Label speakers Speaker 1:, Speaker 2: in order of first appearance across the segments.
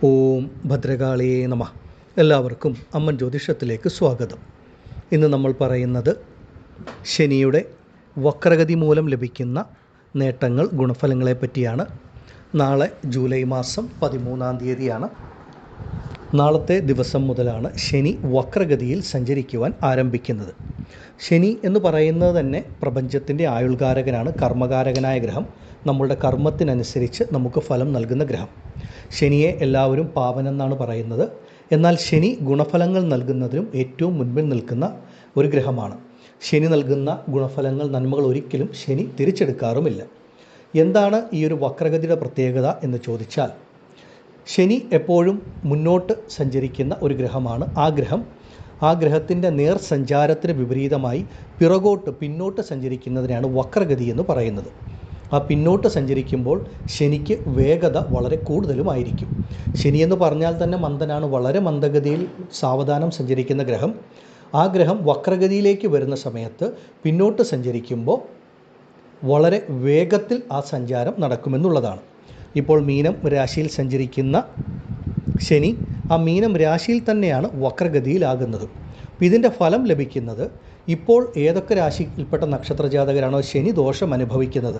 Speaker 1: ഓം ഭദ്രകാളിയേ നമഃ. എല്ലാവർക്കും അമ്മൻ ജ്യോതിഷത്തിലേക്ക് സ്വാഗതം. ഇന്ന് നമ്മൾ പറയുന്നത് ശനിയുടെ വക്രഗതി മൂലം ലഭിക്കുന്ന നേട്ടങ്ങൾ, ഗുണഫലങ്ങളെ പറ്റിയാണ്. നാളെ ജൂലൈ മാസം 13-ാം തീയതിയാണ്. നാളത്തെ ദിവസം മുതലാണ് ശനി വക്രഗതിയിൽ സഞ്ചരിക്കുവാൻ ആരംഭിക്കുന്നത്. ശനി എന്ന് പറയുന്നത് തന്നെ പ്രപഞ്ചത്തിൻ്റെ ആയുൾകാരകനാണ്, കർമ്മകാരകനായ ഗ്രഹം. നമ്മളുടെ കർമ്മത്തിനനുസരിച്ച് നമുക്ക് ഫലം നൽകുന്ന ഗ്രഹം. ശനിയെ എല്ലാവരും പാവനെന്നാണ് പറയുന്നത്. എന്നാൽ ശനി ഗുണഫലങ്ങൾ നൽകുന്നതിലും ഏറ്റവും മുൻപിൽ നിൽക്കുന്ന ഒരു ഗ്രഹമാണ്. ശനി നൽകുന്ന ഗുണഫലങ്ങൾ, നന്മകൾ ഒരിക്കലും ശനി തിരിച്ചെടുക്കാറുമില്ല. എന്താണ് ഈ ഒരു വക്രഗതിയുടെ പ്രത്യേകത എന്ന് ചോദിച്ചാൽ, ശനി എപ്പോഴും മുന്നോട്ട് സഞ്ചരിക്കുന്ന ഒരു ഗ്രഹമാണ്. ആ ഗ്രഹത്തിൻ്റെ നേർ സഞ്ചാരത്തിന് വിപരീതമായി പിന്നോട്ട് സഞ്ചരിക്കുന്നതിനാണ് വക്രഗതി എന്ന് പറയുന്നത്. ആ പിന്നോട്ട് സഞ്ചരിക്കുമ്പോൾ ശനിക്ക് വേഗത വളരെ കൂടുതലുമായിരിക്കും. ശനി എന്ന് പറഞ്ഞാൽ തന്നെ മന്ദനാണ്, വളരെ മന്ദഗതിയിൽ സാവധാനം സഞ്ചരിക്കുന്ന ഗ്രഹം. ആ ഗ്രഹം വക്രഗതിയിലേക്ക് വരുന്ന സമയത്ത് പിന്നോട്ട് സഞ്ചരിക്കുമ്പോൾ വളരെ വേഗത്തിൽ ആ സഞ്ചാരം നടക്കുമെന്നുള്ളതാണ്. ഇപ്പോൾ മീനം രാശിയിൽ സഞ്ചരിക്കുന്ന ശനി ആ മീനം രാശിയിൽ തന്നെയാണ് വക്രഗതിയിലാകുന്നത്. ഇതിൻ്റെ ഫലം ലഭിക്കുന്നത് ഇപ്പോൾ ഏതൊക്കെ രാശിയിൽപ്പെട്ട നക്ഷത്രജാതകരാണോ ശനി ദോഷം അനുഭവിക്കുന്നത്,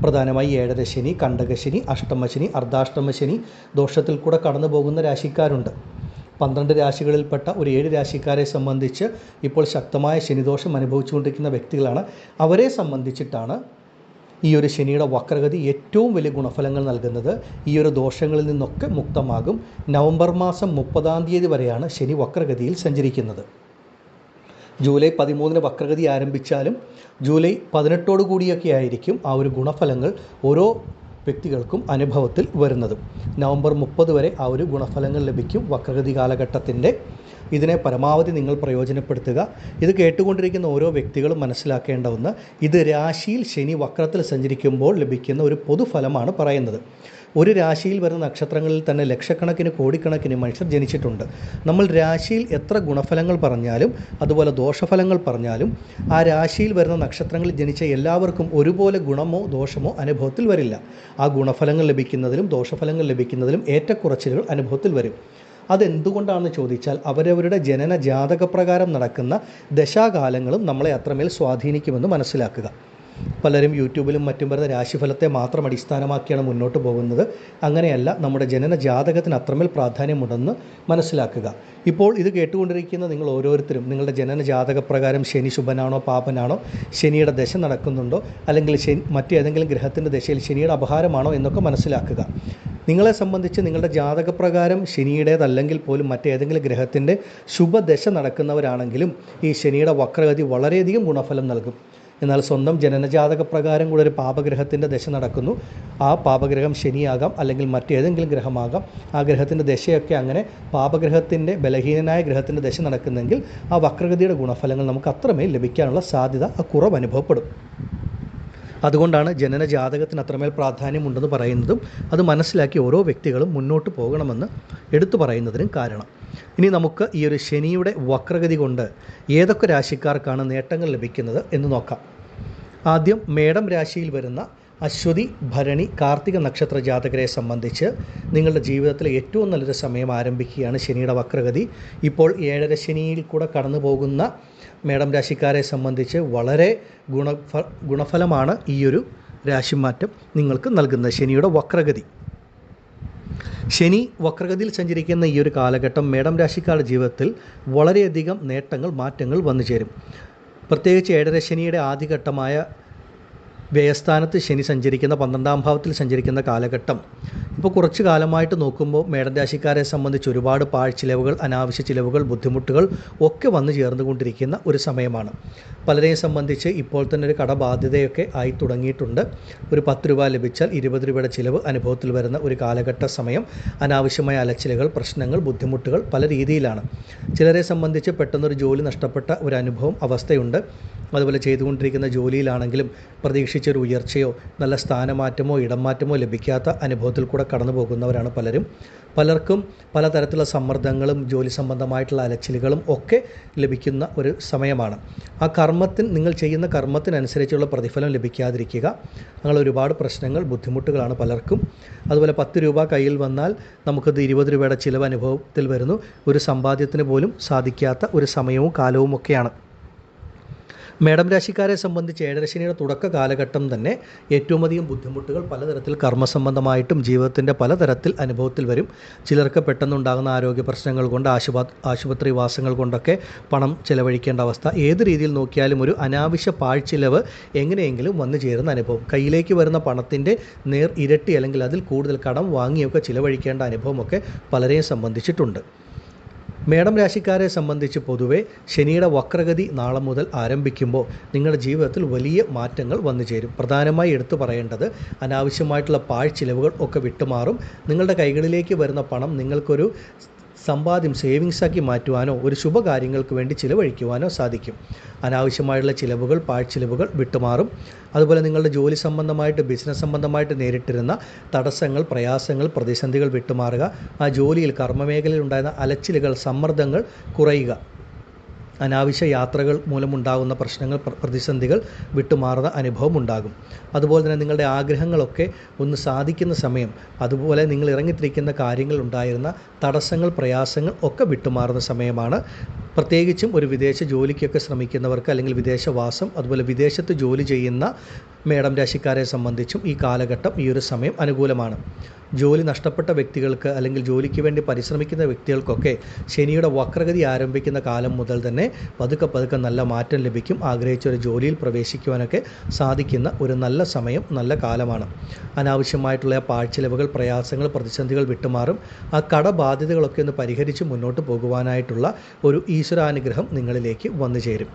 Speaker 1: പ്രധാനമായി ഏഴരശനി, കണ്ടകശനി, അഷ്ടമശനി, അർദ്ധാഷ്ടമശനി ദോഷത്തിൽ കൂടെ കടന്നു പോകുന്ന രാശിക്കാരുണ്ട്. 12 രാശികളിൽപ്പെട്ട ഒരു 7 രാശിക്കാരെ സംബന്ധിച്ച് ഇപ്പോൾ ശക്തമായ ശനിദോഷം അനുഭവിച്ചുകൊണ്ടിരിക്കുന്ന വ്യക്തികളാണ്. അവരെ സംബന്ധിച്ചിട്ടാണ് ഈ ഒരു ശനിയുടെ വക്രഗതി ഏറ്റവും വലിയ ഗുണഫലങ്ങൾ നൽകുന്നത്. ഈ ഒരു ദോഷങ്ങളിൽ നിന്നൊക്കെ മുക്തമാകും. നവംബർ മാസം 30-ാം തീയതി വരെയാണ് ശനി വക്രഗതിയിൽ സഞ്ചരിക്കുന്നത്. ജൂലൈ 13-ന് വക്രഗതി ആരംഭിച്ചാലും ജൂലൈ 18 കൂടിയൊക്കെ ആയിരിക്കും ആ ഒരു ഗുണഫലങ്ങൾ ഓരോ വ്യക്തികൾക്കും അനുഭവത്തിൽ വരുന്നത്. നവംബർ 30 വരെ ആ ഒരു ഗുണഫലങ്ങൾ ലഭിക്കും വക്രഗതി കാലഘട്ടത്തിൻ്റെ. ഇതിനെ പരമാവധി നിങ്ങൾ പ്രയോജനപ്പെടുത്തുക. ഇത് കേട്ടുകൊണ്ടിരിക്കുന്ന ഓരോ വ്യക്തികളും മനസ്സിലാക്കേണ്ട ഒന്ന്, ഇത് രാശിയിൽ ശനി വക്രത്തിൽ സഞ്ചരിക്കുമ്പോൾ ലഭിക്കുന്ന ഒരു പൊതുഫലമാണ് പറയുന്നത്. ഒരു രാശിയിൽ വരുന്ന നക്ഷത്രങ്ങളിൽ തന്നെ ലക്ഷക്കണക്കിന് കോടിക്കണക്കിന് മനുഷ്യർ ജനിച്ചിട്ടുണ്ട്. നമ്മൾ രാശിയിൽ എത്ര ഗുണഫലങ്ങൾ പറഞ്ഞാലും അതുപോലെ ദോഷഫലങ്ങൾ പറഞ്ഞാലും ആ രാശിയിൽ വരുന്ന നക്ഷത്രങ്ങളിൽ ജനിച്ച എല്ലാവർക്കും ഒരുപോലെ ഗുണമോ ദോഷമോ അനുഭവത്തിൽ വരില്ല. ആ ഗുണഫലങ്ങൾ ലഭിക്കുന്നതിലും ദോഷഫലങ്ങൾ ലഭിക്കുന്നതിലും ഏറ്റക്കുറച്ചിലുകൾ അനുഭവത്തിൽ വരും. അതെന്തുകൊണ്ടാണെന്ന് ചോദിച്ചാൽ, അവരവരുടെ ജനന ജാതകപ്രകാരം നടക്കുന്ന ദശാകാലങ്ങളും നമ്മളെ അത്രമേൽ സ്വാധീനിക്കുമെന്ന് മനസ്സിലാക്കുക. പലരും യൂട്യൂബിലും മറ്റും വരുന്ന രാശിഫലത്തെ മാത്രം അടിസ്ഥാനമാക്കിയാണ് മുന്നോട്ട് പോകുന്നത്. അങ്ങനെയല്ല, നമ്മുടെ ജനന ജാതകത്തിന് അത്രമേൽ പ്രാധാന്യമുണ്ടെന്ന് മനസ്സിലാക്കുക. ഇപ്പോൾ ഇത് കേട്ടുകൊണ്ടിരിക്കുന്ന നിങ്ങൾ ഓരോരുത്തരും നിങ്ങളുടെ ജനന ജാതകപ്രകാരം ശനി ശുഭനാണോ പാപനാണോ, ശനിയുടെ ദശ നടക്കുന്നുണ്ടോ, അല്ലെങ്കിൽ മറ്റേതെങ്കിലും ഗ്രഹത്തിൻ്റെ ദശയിൽ ശനിയുടെ അപഹാരമാണോ എന്നൊക്കെ മനസ്സിലാക്കുക. നിങ്ങളെ സംബന്ധിച്ച് നിങ്ങളുടെ ജാതകപ്രകാരം ശനിയുടേതല്ലെങ്കിൽ പോലും മറ്റേതെങ്കിലും ഗ്രഹത്തിൻ്റെ ശുഭദശ നടക്കുന്നവരാണെങ്കിലും ഈ ശനിയുടെ വക്രഗതി വളരെയധികം ഗുണഫലം നൽകും. എന്നാൽ സ്വന്തം ജനനജാതകപ്രകാരം കൂടെ ഒരു പാപഗ്രഹത്തിൻ്റെ ദശ നടക്കുന്നു. ആ പാപഗ്രഹം ശനിയാകാം, അല്ലെങ്കിൽ മറ്റേതെങ്കിലും ഗ്രഹമാകാം. ആ ഗ്രഹത്തിൻ്റെ ദശയൊക്കെ അങ്ങനെ പാപഗ്രഹത്തിൻ്റെ ബലഹീനനായ ഗ്രഹത്തിൻ്റെ ദശ നടക്കുന്നെങ്കിൽ ആ വക്രഗതിയുടെ ഗുണഫലങ്ങൾ നമുക്ക് അത്രമേൽ ലഭിക്കാനുള്ള സാധ്യത കുറവ് അനുഭവപ്പെടും. അതുകൊണ്ടാണ് ജനന ജാതകത്തിന് അത്രമേൽ പ്രാധാന്യമുണ്ടെന്ന് പറയുന്നതും അത് മനസ്സിലാക്കി ഓരോ വ്യക്തികളും മുന്നോട്ട് പോകണമെന്ന് എടുത്തു പറയുന്നതിനും കാരണം. ഇനി നമുക്ക് ഈ ഒരു ശനിയുടെ വക്രഗതി കൊണ്ട് ഏതൊക്കെ രാശിക്കാർക്കാണ് നേട്ടങ്ങൾ ലഭിക്കുന്നത് എന്ന് നോക്കാം. ആദ്യം മേടം രാശിയിൽ വരുന്ന അശ്വതി, ഭരണി, കാർത്തിക നക്ഷത്ര ജാതകരെ സംബന്ധിച്ച് നിങ്ങളുടെ ജീവിതത്തിലെ ഏറ്റവും നല്ലൊരു സമയം ആരംഭിക്കുകയാണ് ശനിയുടെ വക്രഗതി. ഇപ്പോൾ 7-ര ശനിയിൽ കൂടെ കടന്നു പോകുന്ന മേടം രാശിക്കാരെ സംബന്ധിച്ച് വളരെ ഗുണഫലമാണ് ഈ ഒരു രാശിമാറ്റം നിങ്ങൾക്ക് നൽകുന്നത്, ശനിയുടെ വക്രഗതി. ശനി വക്രഗതിയിൽ സഞ്ചരിക്കുന്ന ഈ ഒരു കാലഘട്ടം മേടം രാശിക്കാരുടെ ജീവിതത്തിൽ വളരെയധികം നേട്ടങ്ങൾ, മാറ്റങ്ങൾ വന്നു ചേരും. പ്രത്യേകിച്ച് 7-ര ശനിയുടെ ആദ്യഘട്ടമായ വ്യയസ്ഥാനത്ത് ശനി സഞ്ചരിക്കുന്ന 12-ാം ഭാവത്തിൽ സഞ്ചരിക്കുന്ന കാലഘട്ടം ഇപ്പോൾ കുറച്ച് കാലമായിട്ട് നോക്കുമ്പോൾ മേടം രാശിക്കാരെ സംബന്ധിച്ച് ഒരുപാട് പാഴ്ചിലവുകൾ, അനാവശ്യ ചിലവുകൾ, ബുദ്ധിമുട്ടുകൾ ഒക്കെ വന്നു ചേർന്നുകൊണ്ടിരിക്കുന്ന ഒരു സമയമാണ്. പലരെയും സംബന്ധിച്ച് ഇപ്പോൾ തന്നെ ഒരു കടബാധ്യതയൊക്കെ ആയി തുടങ്ങിയിട്ടുണ്ട്. ഒരു 10 രൂപ ലഭിച്ചാൽ 20 രൂപയുടെ ചിലവ് അനുഭവത്തിൽ വരുന്ന ഒരു കാലഘട്ട സമയം. അനാവശ്യമായ അലച്ചിലുകൾ, പ്രശ്നങ്ങൾ, ബുദ്ധിമുട്ടുകൾ പല രീതിയിലാണ്. ചിലരെ സംബന്ധിച്ച് പെട്ടെന്നൊരു ജോലി നഷ്ടപ്പെട്ട ഒരു അനുഭവം, അവസ്ഥയുണ്ട്. അതുപോലെ ചെയ്തുകൊണ്ടിരിക്കുന്ന ജോലിയിലാണെങ്കിലും പ്രതീക്ഷിച്ചൊരു ഉയർച്ചയോ നല്ല സ്ഥാനമാറ്റമോ ഇടം മാറ്റമോ ലഭിക്കാത്ത അനുഭവത്തിൽ കൂടെ കടന്നു പോകുന്നവരാണ് പലർക്കും പലതരത്തിലുള്ള സമ്മർദ്ദങ്ങളും ജോലി സംബന്ധമായിട്ടുള്ള അലച്ചിലുകളും ഒക്കെ ലഭിക്കുന്ന ഒരു സമയമാണ്. നിങ്ങൾ ചെയ്യുന്ന കർമ്മത്തിനനുസരിച്ചുള്ള പ്രതിഫലം ലഭിക്കാതിരിക്കുക, അങ്ങനെ ഒരുപാട് പ്രശ്നങ്ങൾ, ബുദ്ധിമുട്ടുകളാണ് പലർക്കും. അതുപോലെ 10 രൂപ കയ്യിൽ വന്നാൽ നമുക്കത് 20 രൂപയുടെ ചിലവ് അനുഭവത്തിൽ വരുന്നു. ഒരു സമ്പാദ്യത്തിന് പോലും സാധിക്കാത്ത ഒരു സമയവും കാലവും ഒക്കെയാണ്. മേടം രാശിക്കാരെ സംബന്ധിച്ച് ഏഴരശനിയുടെ തുടക്ക കാലഘട്ടം തന്നെ ഏറ്റവും അധികം ബുദ്ധിമുട്ടുകൾ പലതരത്തിൽ കർമ്മസംബന്ധമായിട്ടും ജീവിതത്തിൻ്റെ പലതരത്തിൽ അനുഭവത്തിൽ വരും. ചിലർക്ക് പെട്ടെന്നുണ്ടാകുന്ന ആരോഗ്യ പ്രശ്നങ്ങൾ കൊണ്ട് ആശുപത്രി വാസങ്ങൾ കൊണ്ടൊക്കെ പണം ചെലവഴിക്കേണ്ട അവസ്ഥ. ഏത് രീതിയിൽ നോക്കിയാലും ഒരു അനാവശ്യ പാഴ്ചിലവ് എങ്ങനെയെങ്കിലും വന്നു ചേരുന്ന അനുഭവം. കയ്യിലേക്ക് വരുന്ന പണത്തിൻ്റെ നേർ ഇരട്ടി അല്ലെങ്കിൽ അതിൽ കൂടുതൽ കടം വാങ്ങിയൊക്കെ ചിലവഴിക്കേണ്ട അനുഭവമൊക്കെ പലരെയും സംബന്ധിച്ചിട്ടുണ്ട്. മേടം രാശിക്കാരെ സംബന്ധിച്ച് പൊതുവെ ശനിയുടെ വക്രഗതി നാളെ മുതൽ ആരംഭിക്കുമ്പോൾ നിങ്ങളുടെ ജീവിതത്തിൽ വലിയ മാറ്റങ്ങൾ വന്നു ചേരും. പ്രധാനമായി എടുത്തു പറയേണ്ടത് അനാവശ്യമായിട്ടുള്ള പാഴ്ചിലവുകൾ ഒക്കെ വിട്ടുമാറും. നിങ്ങളുടെ കൈകളിലേക്ക് വരുന്ന പണം നിങ്ങൾക്കൊരു സമ്പാദ്യം സേവിങ്സാക്കി മാറ്റുവാനോ ഒരു ശുഭകാര്യങ്ങൾക്ക് വേണ്ടി ചിലവഴിക്കുവാനോ സാധിക്കും. അനാവശ്യമായുള്ള പാഴ്ചിലവുകൾ വിട്ടുമാറും. അതുപോലെ നിങ്ങളുടെ ജോലി സംബന്ധമായിട്ട് ബിസിനസ് സംബന്ധമായിട്ട് നേരിട്ടിരുന്ന തടസ്സങ്ങൾ, പ്രയാസങ്ങൾ, പ്രതിസന്ധികൾ വിട്ടുമാറുക. ആ ജോലിയിൽ കർമ്മമേഖലയിൽ ഉണ്ടായിരുന്ന അലച്ചിലുകൾ, സമ്മർദ്ദങ്ങൾ കുറയുക. അനാവശ്യ യാത്രകൾ മൂലമുണ്ടാകുന്ന പ്രശ്നങ്ങൾ, പ്രതിസന്ധികൾ വിട്ടുമാറുന്ന അനുഭവം ഉണ്ടാകും. അതുപോലെ തന്നെ നിങ്ങളുടെ ആഗ്രഹങ്ങളൊക്കെ ഒന്ന് സാധിക്കുന്ന സമയം, അതുപോലെ നിങ്ങൾ ഇറങ്ങിത്തിരിക്കുന്ന കാര്യങ്ങൾ ഉണ്ടായിരുന്ന തടസ്സങ്ങൾ, പ്രയാസങ്ങൾ ഒക്കെ വിട്ടുമാറുന്ന സമയമാണ്. പ്രത്യേകിച്ചും ഒരു വിദേശ ജോലിക്കൊക്കെ ശ്രമിക്കുന്നവർക്ക് അല്ലെങ്കിൽ വിദേശവാസം, അതുപോലെ വിദേശത്ത് ജോലി ചെയ്യുന്ന മേടം രാശിക്കാരെ സംബന്ധിച്ചും ഈ കാലഘട്ടം, ഈ ഒരു സമയം അനുകൂലമാണ്. ജോലി നഷ്ടപ്പെട്ട വ്യക്തികൾക്ക് അല്ലെങ്കിൽ ജോലിക്ക് വേണ്ടി പരിശ്രമിക്കുന്ന വ്യക്തികൾക്കൊക്കെ ശനിയുടെ വക്രഗതി ആരംഭിക്കുന്ന കാലം മുതൽ തന്നെ പതുക്കെ നല്ല മാറ്റം ലഭിക്കും. ആഗ്രഹിച്ച ഒരു ജോലിയിൽ പ്രവേശിക്കുവാനൊക്കെ സാധിക്കുന്ന ഒരു നല്ല സമയം, നല്ല കാലമാണ്. അനാവശ്യമായിട്ടുള്ള പാഴ്ചിലവുകൾ, പ്രയാസങ്ങൾ, പ്രതിസന്ധികൾ വിട്ടുമാറും. ആ കടബാധ്യതകളൊക്കെ ഒന്ന് പരിഹരിച്ച് മുന്നോട്ട് പോകുവാനായിട്ടുള്ള ഒരു ഈശ്വരാനുഗ്രഹം നിങ്ങളിലേക്ക് വന്നു ചേരും.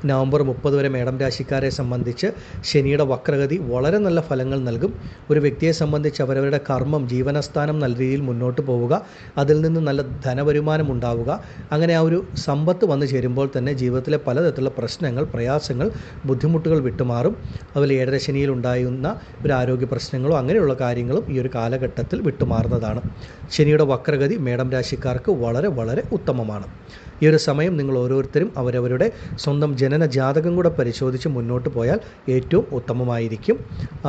Speaker 1: നവംബർ 30 വരെ മേടം രാശിക്കാരെ സംബന്ധിച്ച് ശനിയുടെ വക്രഗതി വളരെ നല്ല ഫലങ്ങൾ നൽകും. ഒരു വ്യക്തിയെ സംബന്ധിച്ച് അവരവരുടെ കർമ്മം, ജീവനസ്ഥാനം നല്ല രീതിയിൽ മുന്നോട്ട് പോവുക, അതിൽ നിന്ന് നല്ല ധനവരുമാനം ഉണ്ടാവുക. അങ്ങനെ ആ ഒരു സമ്പത്ത് വന്നു ചേരുമ്പോൾ തന്നെ ജീവിതത്തിലെ പലതരത്തിലുള്ള പ്രശ്നങ്ങൾ, പ്രയാസങ്ങൾ, ബുദ്ധിമുട്ടുകൾ വിട്ടുമാറും. അതുപോലെ ഏഴരശനിയിൽ ഉണ്ടായിരുന്ന ഒരു ആരോഗ്യ പ്രശ്നങ്ങളോ അങ്ങനെയുള്ള കാര്യങ്ങളും ഈ ഒരു കാലഘട്ടത്തിൽ വിട്ടുമാറുന്നതാണ്. ശനിയുടെ വക്രഗതി മേടം രാശിക്കാർക്ക് വളരെ ഉത്തമമാണ്. ഈ ഒരു സമയം നിങ്ങൾ ഓരോരുത്തരും അവരവരുടെ സ്വന്തം ജനന ജാതകം കൂടെ പരിശോധിച്ച് മുന്നോട്ട് പോയാൽ ഏറ്റവും ഉത്തമമായിരിക്കും.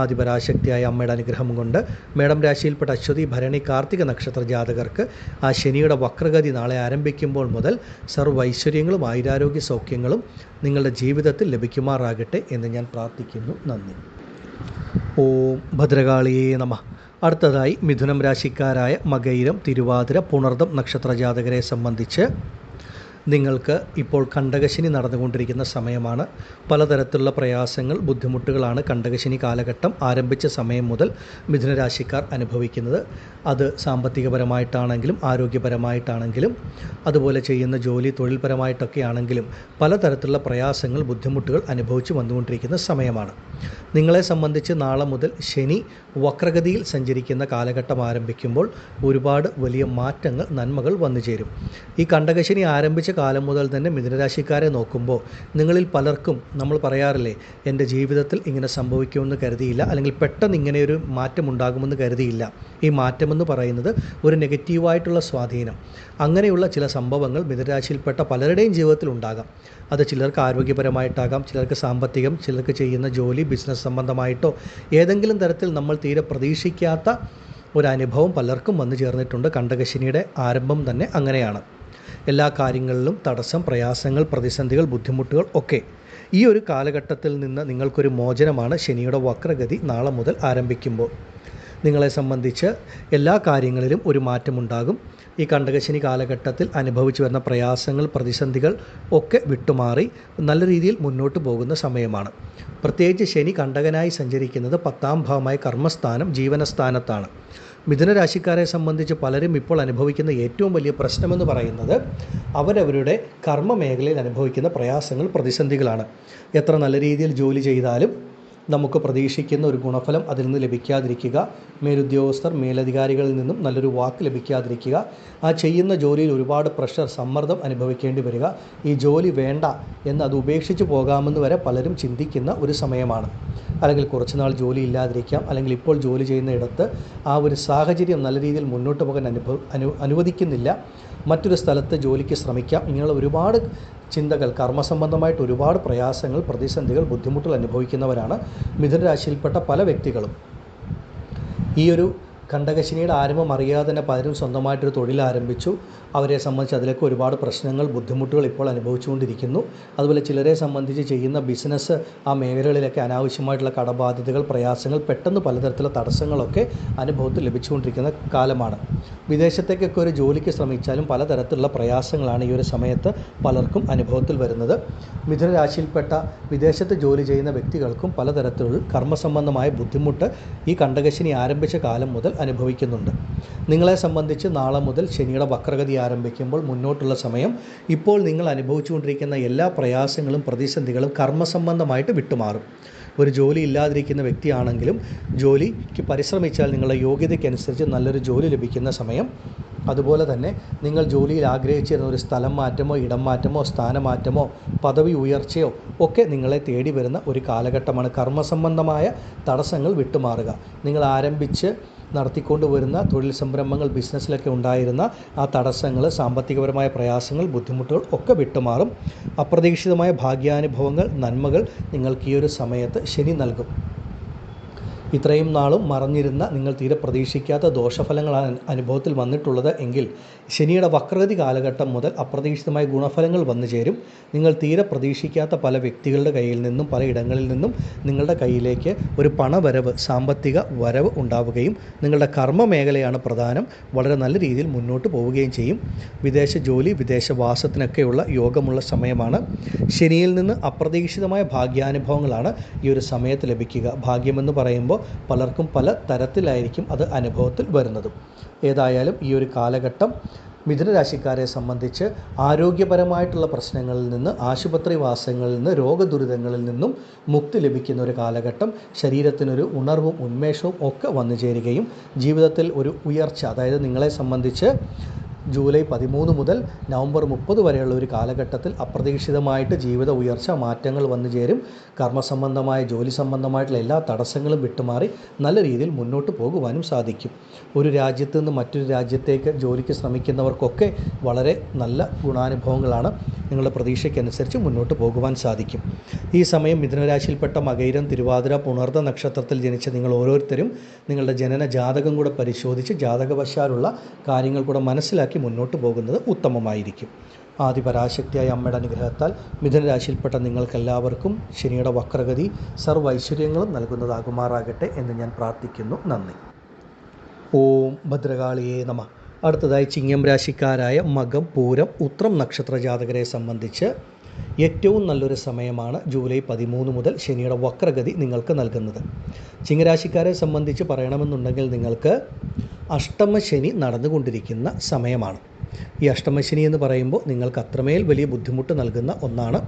Speaker 1: ആദിപരാശക്തിയായ അമ്മയുടെ അനുഗ്രഹം കൊണ്ട് മേടം രാശിയിൽപ്പെട്ട അശ്വതി, ഭരണി, കാർത്തിക നക്ഷത്ര ജാതകർക്ക് ആ ശനിയുടെ വക്രഗതി നാളെ ആരംഭിക്കുമ്പോൾ മുതൽ സർവ്വൈശ്വര്യങ്ങളും ആയുരാരോഗ്യ സൗഖ്യങ്ങളും നിങ്ങളുടെ ജീവിതത്തിൽ ലഭിക്കുമാറാകട്ടെ എന്ന് ഞാൻ പ്രാർത്ഥിക്കുന്നു. നന്ദി. ഓം ഭദ്രകാളിയേ നമഃ. അടുത്തതായി മിഥുനം രാശിക്കാരായ മകയിരം, തിരുവാതിര, പുണർദം നക്ഷത്ര ജാതകരെ സംബന്ധിച്ച് നിങ്ങൾക്ക് ഇപ്പോൾ കണ്ടകശനി നടന്നുകൊണ്ടിരിക്കുന്ന സമയമാണ്. പലതരത്തിലുള്ള പ്രയാസങ്ങൾ, ബുദ്ധിമുട്ടുകളാണ് കണ്ടകശനി കാലഘട്ടം ആരംഭിച്ച സമയം മുതൽ മിഥുനരാശിക്കാർ അനുഭവിക്കുന്നത്. അത് സാമ്പത്തികപരമായിട്ടാണെങ്കിലും ആരോഗ്യപരമായിട്ടാണെങ്കിലും അതുപോലെ ചെയ്യുന്ന ജോലി, തൊഴിൽപരമായിട്ടൊക്കെ ആണെങ്കിലും പലതരത്തിലുള്ള പ്രയാസങ്ങൾ, ബുദ്ധിമുട്ടുകൾ അനുഭവിച്ച് വന്നുകൊണ്ടിരിക്കുന്ന സമയമാണ്. നിങ്ങളെ സംബന്ധിച്ച് നാളെ മുതൽ ശനി വക്രഗതിയിൽ സഞ്ചരിക്കുന്ന കാലഘട്ടം ആരംഭിക്കുമ്പോൾ ഒരുപാട് വലിയ മാറ്റങ്ങൾ, നന്മകൾ വന്നു ചേരും. ഈ കണ്ടകശനി ആരംഭിച്ച കാലം മുതൽ തന്നെ മിഥുനരാശിക്കാരെ നോക്കുമ്പോൾ നിങ്ങളിൽ പലർക്കും നമ്മൾ പറയാറില്ലേ, എൻ്റെ ജീവിതത്തിൽ ഇങ്ങനെ സംഭവിക്കുമെന്ന് കരുതിയില്ല, അല്ലെങ്കിൽ പെട്ടെന്ന് ഇങ്ങനെയൊരു മാറ്റം ഉണ്ടാകുമെന്ന് കരുതിയില്ല. ഈ മാറ്റമെന്ന് പറയുന്നത് ഒരു നെഗറ്റീവായിട്ടുള്ള സ്വാധീനം, അങ്ങനെയുള്ള ചില സംഭവങ്ങൾ മിഥുനരാശിയിൽപ്പെട്ട പലരുടെയും ജീവിതത്തിൽ ഉണ്ടാകാം. അത് ചിലർക്ക് ആരോഗ്യപരമായിട്ടാകാം, ചിലർക്ക് സാമ്പത്തികം, ചിലർക്ക് ചെയ്യുന്ന ജോലി, ബിസിനസ് സംബന്ധമായിട്ടോ ഏതെങ്കിലും തരത്തിൽ നമ്മൾ തീരെ പ്രതീക്ഷിക്കാത്ത ഒരനുഭവം പലർക്കും വന്നു ചേർന്നിട്ടുണ്ട്. കണ്ടകശനിയുടെ ആരംഭം തന്നെ അങ്ങനെയാണ്. എല്ലാ കാര്യങ്ങളിലും തടസ്സം, പ്രയാസങ്ങൾ, പ്രതിസന്ധികൾ, ബുദ്ധിമുട്ടുകൾ ഒക്കെ. ഈ ഒരു കാലഘട്ടത്തിൽ നിന്ന് നിങ്ങൾക്കൊരു മോചനമാണ് ശനിയുടെ വക്രഗതി നാളെ മുതൽ ആരംഭിക്കുമ്പോൾ. നിങ്ങളെ സംബന്ധിച്ച് എല്ലാ കാര്യങ്ങളിലും ഒരു മാറ്റമുണ്ടാകും. ഈ കണ്ടകശനി കാലഘട്ടത്തിൽ അനുഭവിച്ചു വരുന്ന പ്രയാസങ്ങൾ, പ്രതിസന്ധികൾ ഒക്കെ വിട്ടുമാറി നല്ല രീതിയിൽ മുന്നോട്ട് പോകുന്ന സമയമാണ്. പ്രത്യേകിച്ച് ശനി കണ്ടകനായി സഞ്ചരിക്കുന്നത് 10ാം ഭാവമായ കർമ്മസ്ഥാനം, ജീവനസ്ഥാനത്താണ്. മിഥുനരാശിക്കാരെ സംബന്ധിച്ച് പലരും ഇപ്പോൾ അനുഭവിക്കുന്ന ഏറ്റവും വലിയ പ്രശ്നമെന്ന് പറയുന്നത് അവരവരുടെ കർമ്മ മേഖലയിൽ അനുഭവിക്കുന്ന പ്രയാസങ്ങൾ, പ്രതിസന്ധികളാണ്. എത്ര നല്ല രീതിയിൽ ജോലി ചെയ്താലും നമുക്ക് പ്രതീക്ഷിക്കുന്ന ഒരു ഗുണഫലം അതിൽ നിന്ന് ലഭിക്കാതിരിക്കുക, മേലുദ്യോഗസ്ഥർ മേലധികാരികളിൽ നിന്നും നല്ലൊരു വാക്ക് ലഭിക്കാതിരിക്കുക, ആ ചെയ്യുന്ന ജോലിയിൽ ഒരുപാട് പ്രഷർ സമ്മർദ്ദം അനുഭവിക്കേണ്ടി വരിക, ഈ ജോലി വേണ്ട എന്ന് അത് ഉപേക്ഷിച്ച് പോകാമെന്ന് വരെ പലരും ചിന്തിക്കുന്ന ഒരു സമയമാണ്. അല്ലെങ്കിൽ കുറച്ചുനാൾ ജോലി ഇല്ലാതിരിക്കാം, അല്ലെങ്കിൽ ഇപ്പോൾ ജോലി ചെയ്യുന്ന ഇടത്ത് ആ ഒരു സാഹചര്യം നല്ല രീതിയിൽ മുന്നോട്ട് പോകാൻ അനുവദിക്കുന്നില്ല, മറ്റൊരു സ്ഥലത്ത് ജോലിക്ക് ശ്രമിക്കാം. ഇങ്ങനെയുള്ള ഒരുപാട് ചിന്തകൾ, കർമ്മസംബന്ധമായിട്ട് ഒരുപാട് പ്രയാസങ്ങൾ, പ്രതിസന്ധികൾ, ബുദ്ധിമുട്ടുകൾ അനുഭവിക്കുന്നവരാണ് മിഥുന രാശിയിൽപ്പെട്ട പല വ്യക്തികളും. ഈ ഒരു കണ്ടകശനിയുടെ ആരംഭം അറിയാതെ തന്നെ പലരും സ്വന്തമായിട്ടൊരു തൊഴിൽ ആരംഭിച്ചു. അവരെ സംബന്ധിച്ച് അതിലേക്ക് ഒരുപാട് പ്രശ്നങ്ങൾ, ബുദ്ധിമുട്ടുകൾ ഇപ്പോൾ അനുഭവിച്ചുകൊണ്ടിരിക്കുന്നു. അതുപോലെ ചിലരെ സംബന്ധിച്ച് ചെയ്യുന്ന ബിസിനസ്, ആ മേഖലകളിലൊക്കെ അനാവശ്യമായിട്ടുള്ള കടബാധ്യതകൾ, പ്രയാസങ്ങൾ, പെട്ടെന്ന് പലതരത്തിലുള്ള തടസ്സങ്ങളൊക്കെ അനുഭവത്തിൽ ലഭിച്ചുകൊണ്ടിരിക്കുന്ന കാലമാണ്. വിദേശത്തേക്കൊക്കെ ഒരു ജോലിക്ക് ശ്രമിച്ചാലും പലതരത്തിലുള്ള പ്രയാസങ്ങളാണ് ഈ ഒരു സമയത്ത് പലർക്കും അനുഭവത്തിൽ വരുന്നത്. മിഥുന രാശിയിൽപ്പെട്ട വിദേശത്ത് ജോലി ചെയ്യുന്ന വ്യക്തികൾക്കും പലതരത്തിലുള്ള കർമ്മസംബന്ധമായ ബുദ്ധിമുട്ട് ഈ കണ്ടകശനി ആരംഭിച്ച കാലം മുതൽ അനുഭവിക്കുന്നുണ്ട്. നിങ്ങളെ സംബന്ധിച്ച് നാളെ മുതൽ ശനിയുടെ വക്രഗതി ആരംഭിക്കുമ്പോൾ മുന്നോട്ടുള്ള സമയം ഇപ്പോൾ നിങ്ങൾ അനുഭവിച്ചുകൊണ്ടിരിക്കുന്ന എല്ലാ പ്രയാസങ്ങളും പ്രതിസന്ധികളും കർമ്മസംബന്ധമായിട്ട് വിട്ടുമാറും. ഒരു ജോലി ഇല്ലാതിരിക്കുന്ന വ്യക്തിയാണെങ്കിലും ജോലിക്ക് പരിശ്രമിച്ചാൽ നിങ്ങളുടെ യോഗ്യതയ്ക്കനുസരിച്ച് നല്ലൊരു ജോലി ലഭിക്കുന്ന സമയം. അതുപോലെ തന്നെ നിങ്ങൾ ജോലിയിൽ ആഗ്രഹിച്ചിരുന്ന ഒരു സ്ഥലം മാറ്റമോ, ഇടം മാറ്റമോ, സ്ഥാനമാറ്റമോ, പദവി ഉയർച്ചയോ ഒക്കെ നിങ്ങളെ തേടി വരുന്ന ഒരു കാലഘട്ടമാണ്. കർമ്മസംബന്ധമായ തടസ്സങ്ങൾ വിട്ടുമാറുക. നിങ്ങൾ ആരംഭിച്ച് നടത്തിക്കൊണ്ടുവരുന്ന തൊഴിൽ സംരംഭങ്ങൾ, ബിസിനസ്സിലൊക്കെ ഉണ്ടായിരുന്ന ആ തടസ്സങ്ങൾ, സാമ്പത്തികപരമായ പ്രയാസങ്ങൾ, ബുദ്ധിമുട്ടുകൾ ഒക്കെ വിട്ടുമാറും. അപ്രതീക്ഷിതമായ ഭാഗ്യാനുഭവങ്ങൾ, നന്മകൾ നിങ്ങൾക്ക് ഈ ഒരു സമയത്ത് ശനി നൽകും. ഇത്രയും നാളും മറഞ്ഞിരുന്ന, നിങ്ങൾ തീരെ പ്രതീക്ഷിക്കാത്ത ദോഷഫലങ്ങളാണ് അനുഭവത്തിൽ വന്നിട്ടുള്ളത് എങ്കിൽ ശനിയുടെ വക്രഗതി കാലഘട്ടം മുതൽ അപ്രതീക്ഷിതമായ ഗുണഫലങ്ങൾ വന്നു ചേരും. നിങ്ങൾ തീരെ പ്രതീക്ഷിക്കാത്ത പല വ്യക്തികളുടെ കയ്യിൽ നിന്നും, പല ഇടങ്ങളിൽ നിന്നും നിങ്ങളുടെ കയ്യിലേക്ക് ഒരു പണവരവ്, സാമ്പത്തിക വരവ് ഉണ്ടാവുകയും നിങ്ങളുടെ കർമ്മ മേഖലയാണ് പ്രധാനം, വളരെ നല്ല രീതിയിൽ മുന്നോട്ട് പോവുകയും ചെയ്യും. വിദേശ ജോലി, വിദേശവാസത്തിനൊക്കെയുള്ള യോഗമുള്ള സമയമാണ്. ശനിയിൽ നിന്ന് അപ്രതീക്ഷിതമായ ഭാഗ്യാനുഭവങ്ങളാണ് ഈ ഒരു സമയത്ത് ലഭിക്കുക. ഭാഗ്യമെന്ന് പറയുമ്പോൾ പലർക്കും പല തരത്തിലായിരിക്കും അത് അനുഭവത്തിൽ വരുന്നതും. ഏതായാലും ഈ ഒരു കാലഘട്ടം മിഥുന രാശിക്കാരെ സംബന്ധിച്ച് ആരോഗ്യപരമായിട്ടുള്ള പ്രശ്നങ്ങളിൽ നിന്ന്, ആശുപത്രിവാസങ്ങളിൽ നിന്ന്, രോഗദുരിതങ്ങളിൽ നിന്നും മുക്തി ലഭിക്കുന്ന ഒരു കാലഘട്ടം. ശരീരത്തിനൊരു ഉണർവും ഉന്മേഷവും ഒക്കെ വന്നു ചേരുകയും ജീവിതത്തിൽ ഒരു ഉയർച്ച, അതായത് നിങ്ങളെ സംബന്ധിച്ച് ജൂലൈ 13 മുതൽ നവംബർ 30 വരെയുള്ള ഒരു കാലഘട്ടത്തിൽ അപ്രതീക്ഷിതമായിട്ട് ജീവിത ഉയർച്ച, മാറ്റങ്ങൾ വന്നു ചേരും. കർമ്മസംബന്ധമായ, ജോലി സംബന്ധമായിട്ടുള്ള എല്ലാ തടസ്സങ്ങളും വിട്ടുമാറി നല്ല രീതിയിൽ മുന്നോട്ട് പോകുവാനും സാധിക്കും. ഒരു രാജ്യത്ത് നിന്ന് മറ്റൊരു രാജ്യത്തേക്ക് ജോലിക്ക് ശ്രമിക്കുന്നവർക്കൊക്കെ വളരെ നല്ല ഗുണാനുഭവങ്ങളാണ്. നിങ്ങളുടെ പ്രതീക്ഷയ്ക്കനുസരിച്ച് മുന്നോട്ട് പോകുവാൻ സാധിക്കും. ഈ സമയം മിഥുനരാശിയിൽപ്പെട്ട മകയിരം, തിരുവാതിര, പുണർദ നക്ഷത്രത്തിൽ ജനിച്ച നിങ്ങൾ ഓരോരുത്തരും നിങ്ങളുടെ ജനന ജാതകം കൂടെ പരിശോധിച്ച് ജാതകവശാലുള്ള കാര്യങ്ങൾ കൂടെ മനസ്സിലാക്കി മുന്നോട്ട് പോകുന്നത് ഉത്തമമായിരിക്കും. ആദിപരാശക്തിയായ അമ്മയുടെ അനുഗ്രഹത്താൽ മിഥുനരാശിയിൽപ്പെട്ട നിങ്ങൾക്കെല്ലാവർക്കും ശനിയുടെ വക്രഗതി സർവ്വ ഐശ്വര്യങ്ങളും നൽകുന്നതാകുമാറാകട്ടെ എന്ന് ഞാൻ പ്രാർത്ഥിക്കുന്നു. നന്ദി. ഓം ഭദ്രകാളിയേ നമഃ. അടുത്തതായി ചിങ്ങം രാശിക്കാരായ മകം, പൂരം, ഉത്രം നക്ഷത്ര ജാതകരെ സംബന്ധിച്ച് ഏറ്റവും നല്ലൊരു സമയമാണ് ജൂലൈ 13 മുതൽ ശനിയുടെ വക്രഗതി നിങ്ങൾക്ക് നൽകുന്നത്. ചിങ്ങരാശിക്കാരെ സംബന്ധിച്ച് പറയണമെന്നുണ്ടെങ്കിൽ നിങ്ങൾക്ക് അഷ്ടമശനി നടന്നുകൊണ്ടിരിക്കുന്ന സമയമാണ്. ഈ അഷ്ടമശനി എന്ന് പറയുമ്പോൾ നിങ്ങൾക്ക് അത്രമേൽ വലിയ ബുദ്ധിമുട്ട് നൽകുന്ന ഒന്നാണ്.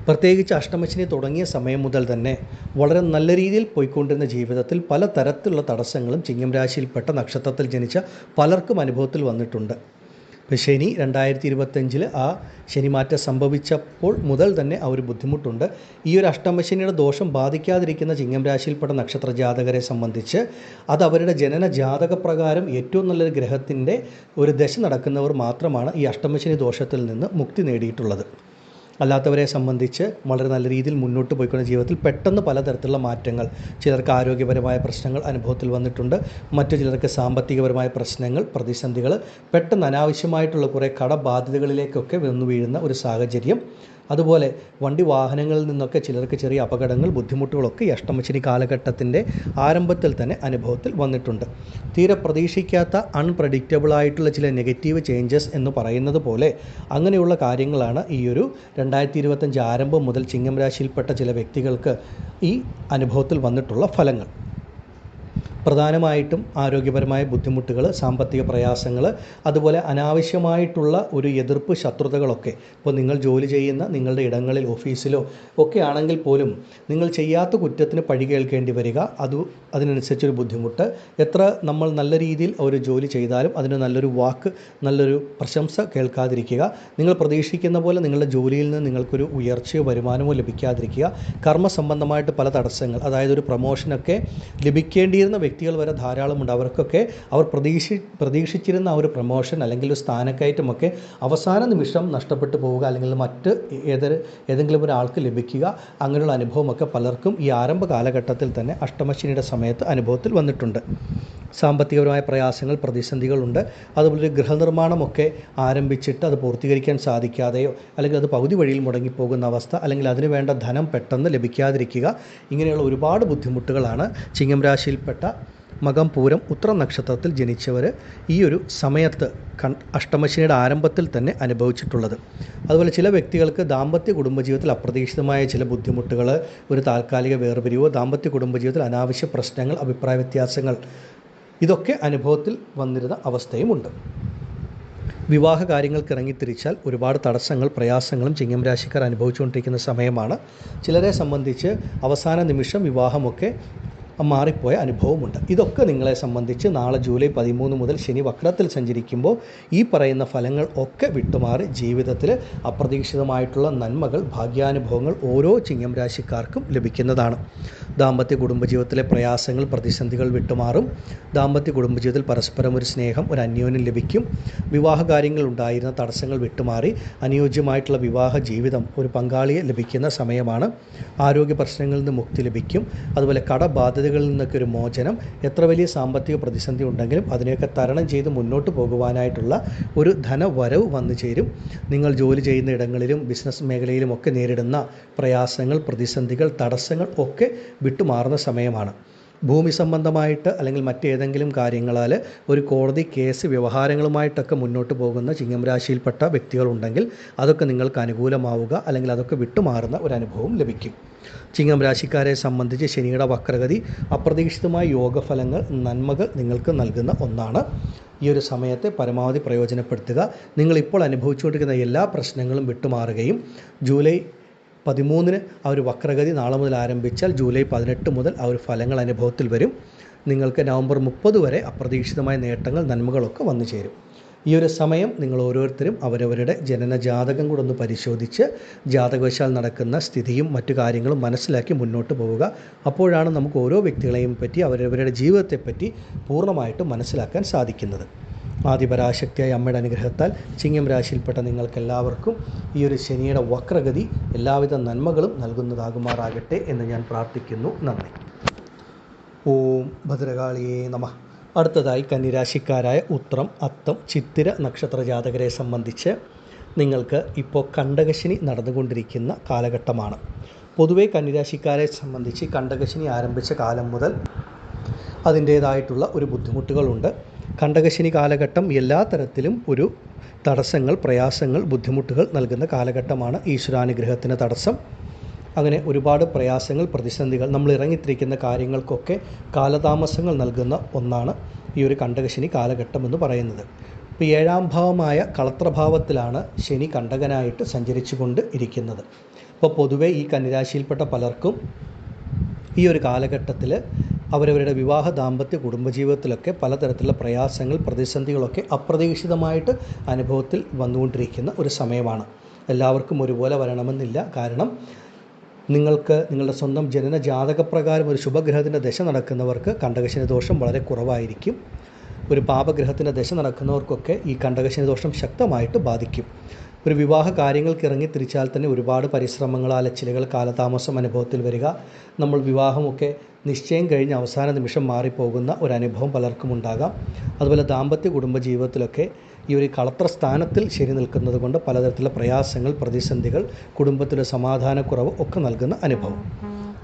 Speaker 1: പ്രത്യേകിച്ച് അഷ്ടമശനി തുടങ്ങിയ സമയം മുതൽ തന്നെ വളരെ നല്ല രീതിയിൽ പോയിക്കൊണ്ടിരുന്ന ജീവിതത്തിൽ പല തരത്തിലുള്ള തടസ്സങ്ങളും ചിങ്ങം രാശിയിൽപ്പെട്ട നക്ഷത്രത്തിൽ ജനിച്ച പലർക്കും അനുഭവത്തിൽ വന്നിട്ടുണ്ട്. ഇപ്പോൾ ശനി 2025 ആ ശനിമാറ്റം സംഭവിച്ചപ്പോൾ മുതൽ തന്നെ ആ ഒരു ബുദ്ധിമുട്ടുണ്ട്. ഈ ഒരു അഷ്ടമശനിയുടെ ദോഷം ബാധിക്കാതിരിക്കുന്ന ചിങ്ങം രാശിയിൽപ്പെട്ട നക്ഷത്ര ജാതകരെ സംബന്ധിച്ച് അത് അവരുടെ ജനന ജാതകപ്രകാരം ഏറ്റവും നല്ലൊരു ഗ്രഹത്തിൻ്റെ ഒരു ദശ നടക്കുന്നവർ മാത്രമാണ് ഈ അഷ്ടമശനി ദോഷത്തിൽ നിന്ന് മുക്തി നേടിയിട്ടുള്ളത്. അല്ലാത്തവരെ സംബന്ധിച്ച് വളരെ നല്ല രീതിയിൽ മുന്നോട്ട് പോയിക്കൊണ്ട ജീവിതത്തിൽ പെട്ടെന്ന് പലതരത്തിലുള്ള മാറ്റങ്ങൾ, ചിലർക്ക് ആരോഗ്യപരമായ പ്രശ്നങ്ങൾ അനുഭവത്തിൽ വന്നിട്ടുണ്ട്, മറ്റു ചിലർക്ക് സാമ്പത്തികപരമായ പ്രശ്നങ്ങൾ, പ്രതിസന്ധികൾ, പെട്ടെന്ന് അനാവശ്യമായിട്ടുള്ള കുറേ കടബാധ്യതകളിലേക്കൊക്കെ വന്നു വീഴുന്ന ഒരു സാഹചര്യം. അതുപോലെ വണ്ടി വാഹനങ്ങളിൽ നിന്നൊക്കെ ചിലർക്ക് ചെറിയ അപകടങ്ങൾ, ബുദ്ധിമുട്ടുകളൊക്കെ ഈ അഷ്ടമശനി കാലഘട്ടത്തിൻ്റെ ആരംഭത്തിൽ തന്നെ അനുഭവത്തിൽ വന്നിട്ടുണ്ട്. തീരെ പ്രതീക്ഷിക്കാത്ത അൺപ്രഡിക്റ്റബിളായിട്ടുള്ള ചില നെഗറ്റീവ് ചേഞ്ചസ് എന്ന് പറയുന്നത് പോലെ അങ്ങനെയുള്ള കാര്യങ്ങളാണ് ഈ ഒരു 2025 ആരംഭം മുതൽ ചിങ്ങം രാശിയിൽപ്പെട്ട ചില വ്യക്തികൾക്ക് ഈ അനുഭവത്തിൽ വന്നിട്ടുള്ള ഫലങ്ങൾ. പ്രധാനമായിട്ടും ആരോഗ്യപരമായ ബുദ്ധിമുട്ടുകൾ, സാമ്പത്തിക പ്രയാസങ്ങൾ, അതുപോലെ അനാവശ്യമായിട്ടുള്ള ഒരു എതിർപ്പ്, ശത്രുതകളൊക്കെ ഇപ്പോൾ നിങ്ങൾ ജോലി ചെയ്യുന്ന നിങ്ങളുടെ ഇടങ്ങളിൽ, ഓഫീസിലോ ഒക്കെ ആണെങ്കിൽ പോലും നിങ്ങൾ ചെയ്യാത്ത കുറ്റത്തിന് പഴി കേൾക്കേണ്ടി വരിക, അതിനനുസരിച്ചൊരു ബുദ്ധിമുട്ട്. എത്ര നമ്മൾ നല്ല രീതിയിൽ ഒരു ജോലി ചെയ്താലും അതിന് നല്ലൊരു വാക്ക്, നല്ലൊരു പ്രശംസ കേൾക്കാതിരിക്കുക. നിങ്ങൾ പ്രതീക്ഷിക്കുന്ന പോലെ നിങ്ങളുടെ ജോലിയിൽ നിന്ന് നിങ്ങൾക്കൊരു ഉയർച്ചയോ വരുമാനമോ ലഭിക്കാതിരിക്കുക. കർമ്മസംബന്ധമായിട്ട് പല തടസ്സങ്ങൾ, അതായത് ഒരു പ്രൊമോഷനൊക്കെ ലഭിക്കേണ്ടിയിരുന്ന വ്യക്തികൾ വരെ ധാരാളമുണ്ട്. അവർക്കൊക്കെ അവർ പ്രതീക്ഷിച്ചിരുന്ന ആ ഒരു പ്രൊമോഷൻ അല്ലെങ്കിൽ ഒരു സ്ഥാനക്കയറ്റമൊക്കെ അവസാന നിമിഷം നഷ്ടപ്പെട്ടു പോവുക, അല്ലെങ്കിൽ മറ്റ് ഏതെങ്കിലും ഒരാൾക്ക് ലഭിക്കുക. അങ്ങനെയുള്ള അനുഭവമൊക്കെ പലർക്കും ഈ ആരംഭ കാലഘട്ടത്തിൽ തന്നെ അഷ്ടമശനിയുടെ സമയത്ത് അനുഭവത്തിൽ വന്നിട്ടുണ്ട്. സാമ്പത്തികപരമായ പ്രയാസങ്ങൾ, പ്രതിസന്ധികളുണ്ട്. അതുപോലെ ഒരു ഗൃഹനിർമ്മാണമൊക്കെ ആരംഭിച്ചിട്ട് അത് പൂർത്തീകരിക്കാൻ സാധിക്കാതെയോ അല്ലെങ്കിൽ അത് പകുതി വഴിയിൽ മുടങ്ങിപ്പോകുന്ന അവസ്ഥ, അല്ലെങ്കിൽ അതിന് വേണ്ട ധനം പെട്ടെന്ന് ലഭിക്കാതിരിക്കുക, ഇങ്ങനെയുള്ള ഒരുപാട് ബുദ്ധിമുട്ടുകളാണ് ചിങ്ങം രാശിയിൽപ്പെട്ട മകം, പൂരം, ഉത്രം നക്ഷത്രത്തിൽ ജനിച്ചവർ ഈ ഒരു സമയത്ത് അഷ്ടമശനിയുടെ ആരംഭത്തിൽ തന്നെ അനുഭവിച്ചിട്ടുള്ളത്. അതുപോലെ ചില വ്യക്തികൾക്ക് ദാമ്പത്യ കുടുംബജീവിതത്തിൽ അപ്രതീക്ഷിതമായ ചില ബുദ്ധിമുട്ടുകൾ, ഒരു താൽക്കാലിക വേർപിരിവോ, ദാമ്പത്യ കുടുംബജീവിതത്തിൽ അനാവശ്യ പ്രശ്നങ്ങൾ, അഭിപ്രായ വ്യത്യാസങ്ങൾ, ഇതൊക്കെ അനുഭവത്തിൽ വന്നിരുന്ന അവസ്ഥയുമുണ്ട്. വിവാഹ കാര്യങ്ങൾക്ക് ഇറങ്ങിത്തിരിച്ചാൽ ഒരുപാട് തടസ്സങ്ങൾ, പ്രയാസങ്ങളും ചിങ്ങം രാശിക്കാർ അനുഭവിച്ചുകൊണ്ടിരിക്കുന്ന സമയമാണ്. ചിലരെ സംബന്ധിച്ച് അവസാന നിമിഷം വിവാഹമൊക്കെ മാറിപ്പോയ അനുഭവമുണ്ട്. ഇതൊക്കെ നിങ്ങളെ സംബന്ധിച്ച് നാളെ ജൂലൈ 13 മുതൽ ശനി വക്രത്തിൽ സഞ്ചരിക്കുമ്പോൾ ഈ പറയുന്ന ഫലങ്ങൾ ഒക്കെ വിട്ടുമാറി ജീവിതത്തിൽ അപ്രതീക്ഷിതമായിട്ടുള്ള നന്മകൾ, ഭാഗ്യാനുഭവങ്ങൾ ഓരോ ചിങ്ങം രാശിക്കാർക്കും ലഭിക്കുന്നതാണ്. ദാമ്പത്യ കുടുംബജീവിതത്തിലെ പ്രയാസങ്ങൾ, പ്രതിസന്ധികൾ വിട്ടുമാറും. ദാമ്പത്യ കുടുംബജീവിതത്തിൽ പരസ്പരം ഒരു സ്നേഹം, ഒരു അന്യോന്യം ലഭിക്കും. വിവാഹ കാര്യങ്ങൾ ഉണ്ടായിരുന്ന തടസ്സങ്ങൾ വിട്ടുമാറി അനുയോജ്യമായിട്ടുള്ള വിവാഹ ജീവിതം, ഒരു പങ്കാളിയെ ലഭിക്കുന്ന സമയമാണ്. ആരോഗ്യ പ്രശ്നങ്ങളിൽ നിന്ന് മുക്തി ലഭിക്കും. അതുപോലെ കടബാധ്യതകളിൽ നിന്നൊക്കെ ഒരു മോചനം. എത്ര വലിയ സാമ്പത്തിക പ്രതിസന്ധി ഉണ്ടെങ്കിലും അതിനെയൊക്കെ തരണം ചെയ്ത് മുന്നോട്ട് പോകുവാനായിട്ടുള്ള ഒരു ധനവരവ് വന്നു ചേരും. നിങ്ങൾ ജോലി ചെയ്യുന്ന ഇടങ്ങളിലും ബിസിനസ് മേഖലയിലുമൊക്കെ നേരിടുന്ന പ്രയാസങ്ങൾ, പ്രതിസന്ധികൾ, തടസ്സങ്ങൾ ഒക്കെ വിട്ടുമാറുന്ന സമയമാണ്. ഭൂമി സംബന്ധമായിട്ട് അല്ലെങ്കിൽ മറ്റേതെങ്കിലും കാര്യങ്ങളാൽ ഒരു കോടതി കേസ് വ്യവഹാരങ്ങളുമായിട്ടൊക്കെ മുന്നോട്ട് പോകുന്ന ചിങ്ങം രാശിയിൽപ്പെട്ട വ്യക്തികളുണ്ടെങ്കിൽ അതൊക്കെ നിങ്ങൾക്ക് അനുകൂലമാവുക, അല്ലെങ്കിൽ അതൊക്കെ വിട്ടുമാറുന്ന ഒരു അനുഭവം ലഭിക്കും. ചിങ്ങം രാശിക്കാരെ സംബന്ധിച്ച് ശനിയുടെ വക്രഗതി അപ്രതീക്ഷിതമായ യോഗഫലങ്ങൾ, നന്മകൾ നിങ്ങൾക്ക് നൽകുന്ന ഒന്നാണ്. ഈ ഒരു സമയത്തെ പരമാവധി പ്രയോജനപ്പെടുത്തുക. നിങ്ങളിപ്പോൾ അനുഭവിച്ചുകൊണ്ടിരിക്കുന്ന എല്ലാ പ്രശ്നങ്ങളും വിട്ടുമാറുകയും ജൂലൈ 13 ആ ഒരു വക്രഗതി നാളെ മുതൽ ആരംഭിച്ചാൽ ജൂലൈ 18 മുതൽ ആ ഒരു ഫലങ്ങൾ അനുഭവത്തിൽ വരും. നിങ്ങൾക്ക് നവംബർ 30 വരെ അപ്രതീക്ഷിതമായ നേട്ടങ്ങൾ, നന്മകളൊക്കെ വന്നു ചേരും. ഈ ഒരു സമയം നിങ്ങൾ ഓരോരുത്തരും അവരവരുടെ ജനന ജാതകം കൂടെ ഒന്ന് പരിശോധിച്ച് ജാതകവശാൽ നടക്കുന്ന സ്ഥിതിയും മറ്റു കാര്യങ്ങളും മനസ്സിലാക്കി മുന്നോട്ട് പോവുക. അപ്പോഴാണ് നമുക്ക് ഓരോ വ്യക്തികളെയും പറ്റി, അവരവരുടെ ജീവിതത്തെപ്പറ്റി പൂർണ്ണമായിട്ടും മനസ്സിലാക്കാൻ സാധിക്കുന്നത്. ആദിപരാശക്തിയായ അമ്മയുടെ അനുഗ്രഹത്താൽ ചിങ്ങം രാശിയിൽപ്പെട്ട നിങ്ങൾക്കെല്ലാവർക്കും ഈ ഒരു ശനിയുടെ വക്രഗതി എല്ലാവിധ നന്മകളും നൽകുന്നതാകുമാറാകട്ടെ എന്ന് ഞാൻ പ്രാർത്ഥിക്കുന്നു. നന്ദി. ഓം ഭദ്രകാളിയേ നമഃ. അടുത്തതായി കന്നിരാശിക്കാരായ ഉത്രം, അത്തം, ചിത്തിര നക്ഷത്ര ജാതകരെ സംബന്ധിച്ച് നിങ്ങൾക്ക് ഇപ്പോൾ കണ്ടകശനി നടന്നുകൊണ്ടിരിക്കുന്ന കാലഘട്ടമാണ്. പൊതുവെ കന്നിരാശിക്കാരെ സംബന്ധിച്ച് കണ്ടകശനി ആരംഭിച്ച കാലം മുതൽ അതിൻ്റേതായിട്ടുള്ള ഒരു ബുദ്ധിമുട്ടുകളുണ്ട്. കണ്ടകശനി കാലഘട്ടം എല്ലാ തരത്തിലും ഒരു തടസ്സങ്ങൾ, പ്രയാസങ്ങൾ, ബുദ്ധിമുട്ടുകൾ നൽകുന്ന കാലഘട്ടമാണ്. ഈശ്വരാനുഗ്രഹത്തിന് തടസ്സം, അങ്ങനെ ഒരുപാട് പ്രയാസങ്ങൾ, പ്രതിസന്ധികൾ, നമ്മൾ ഇറങ്ങിത്തിരിക്കുന്ന കാര്യങ്ങൾക്കൊക്കെ കാലതാമസങ്ങൾ നൽകുന്ന ഒന്നാണ് ഈ ഒരു കണ്ടകശനി കാലഘട്ടം എന്ന് പറയുന്നത്. ഇപ്പോൾ 7ാം ഭാവമായ കളത്രഭാവത്തിലാണ് ശനി കണ്ടകനായിട്ട് സഞ്ചരിച്ചു കൊണ്ട് ഇരിക്കുന്നത്. അപ്പോൾ പൊതുവെ ഈ കന്നിരാശിയിൽപ്പെട്ട പലർക്കും ഈ ഒരു കാലഘട്ടത്തിൽ അവരവരുടെ വിവാഹ, ദാമ്പത്യ, കുടുംബജീവിതത്തിലൊക്കെ പലതരത്തിലുള്ള പ്രയാസങ്ങൾ, പ്രതിസന്ധികളൊക്കെ അപ്രതീക്ഷിതമായിട്ട് അനുഭവത്തിൽ വന്നുകൊണ്ടിരിക്കുന്ന ഒരു സമയമാണ്. എല്ലാവർക്കും ഒരുപോലെ വരണമെന്നില്ല. കാരണം നിങ്ങൾക്ക് നിങ്ങളുടെ സ്വന്തം ജനന ജാതകപ്രകാരം ഒരു ശുഭഗ്രഹത്തിൻ്റെ ദശ നടക്കുന്നവർക്ക് കണ്ടകശനി ദോഷം വളരെ കുറവായിരിക്കും. ഒരു പാപഗ്രഹത്തിൻ്റെ ദശ നടക്കുന്നവർക്കൊക്കെ ഈ കണ്ടകശനി ദോഷം ശക്തമായിട്ട് ബാധിക്കും. ഒരു വിവാഹ കാര്യങ്ങൾക്ക് ഇറങ്ങിത്തിരിച്ചാൽ തന്നെ ഒരുപാട് പരിശ്രമങ്ങൾ, അലച്ചിലുകൾ, കാലതാമസം അനുഭവത്തിൽ വരിക, നമ്മൾ വിവാഹമൊക്കെ നിശ്ചയം കഴിഞ്ഞ് അവസാന നിമിഷം മാറിപ്പോകുന്ന ഒരനുഭവം പലർക്കും ഉണ്ടാകാം. അതുപോലെ ദാമ്പത്യ കുടുംബജീവിതത്തിലൊക്കെ ഈ ഒരു കളത്ര സ്ഥാനത്തിൽ ശരി നിൽക്കുന്നത് കൊണ്ട് പലതരത്തിലുള്ള പ്രയാസങ്ങൾ, പ്രതിസന്ധികൾ, കുടുംബത്തിലെ സമാധാനക്കുറവ് ഒക്കെ നൽകുന്ന അനുഭവം.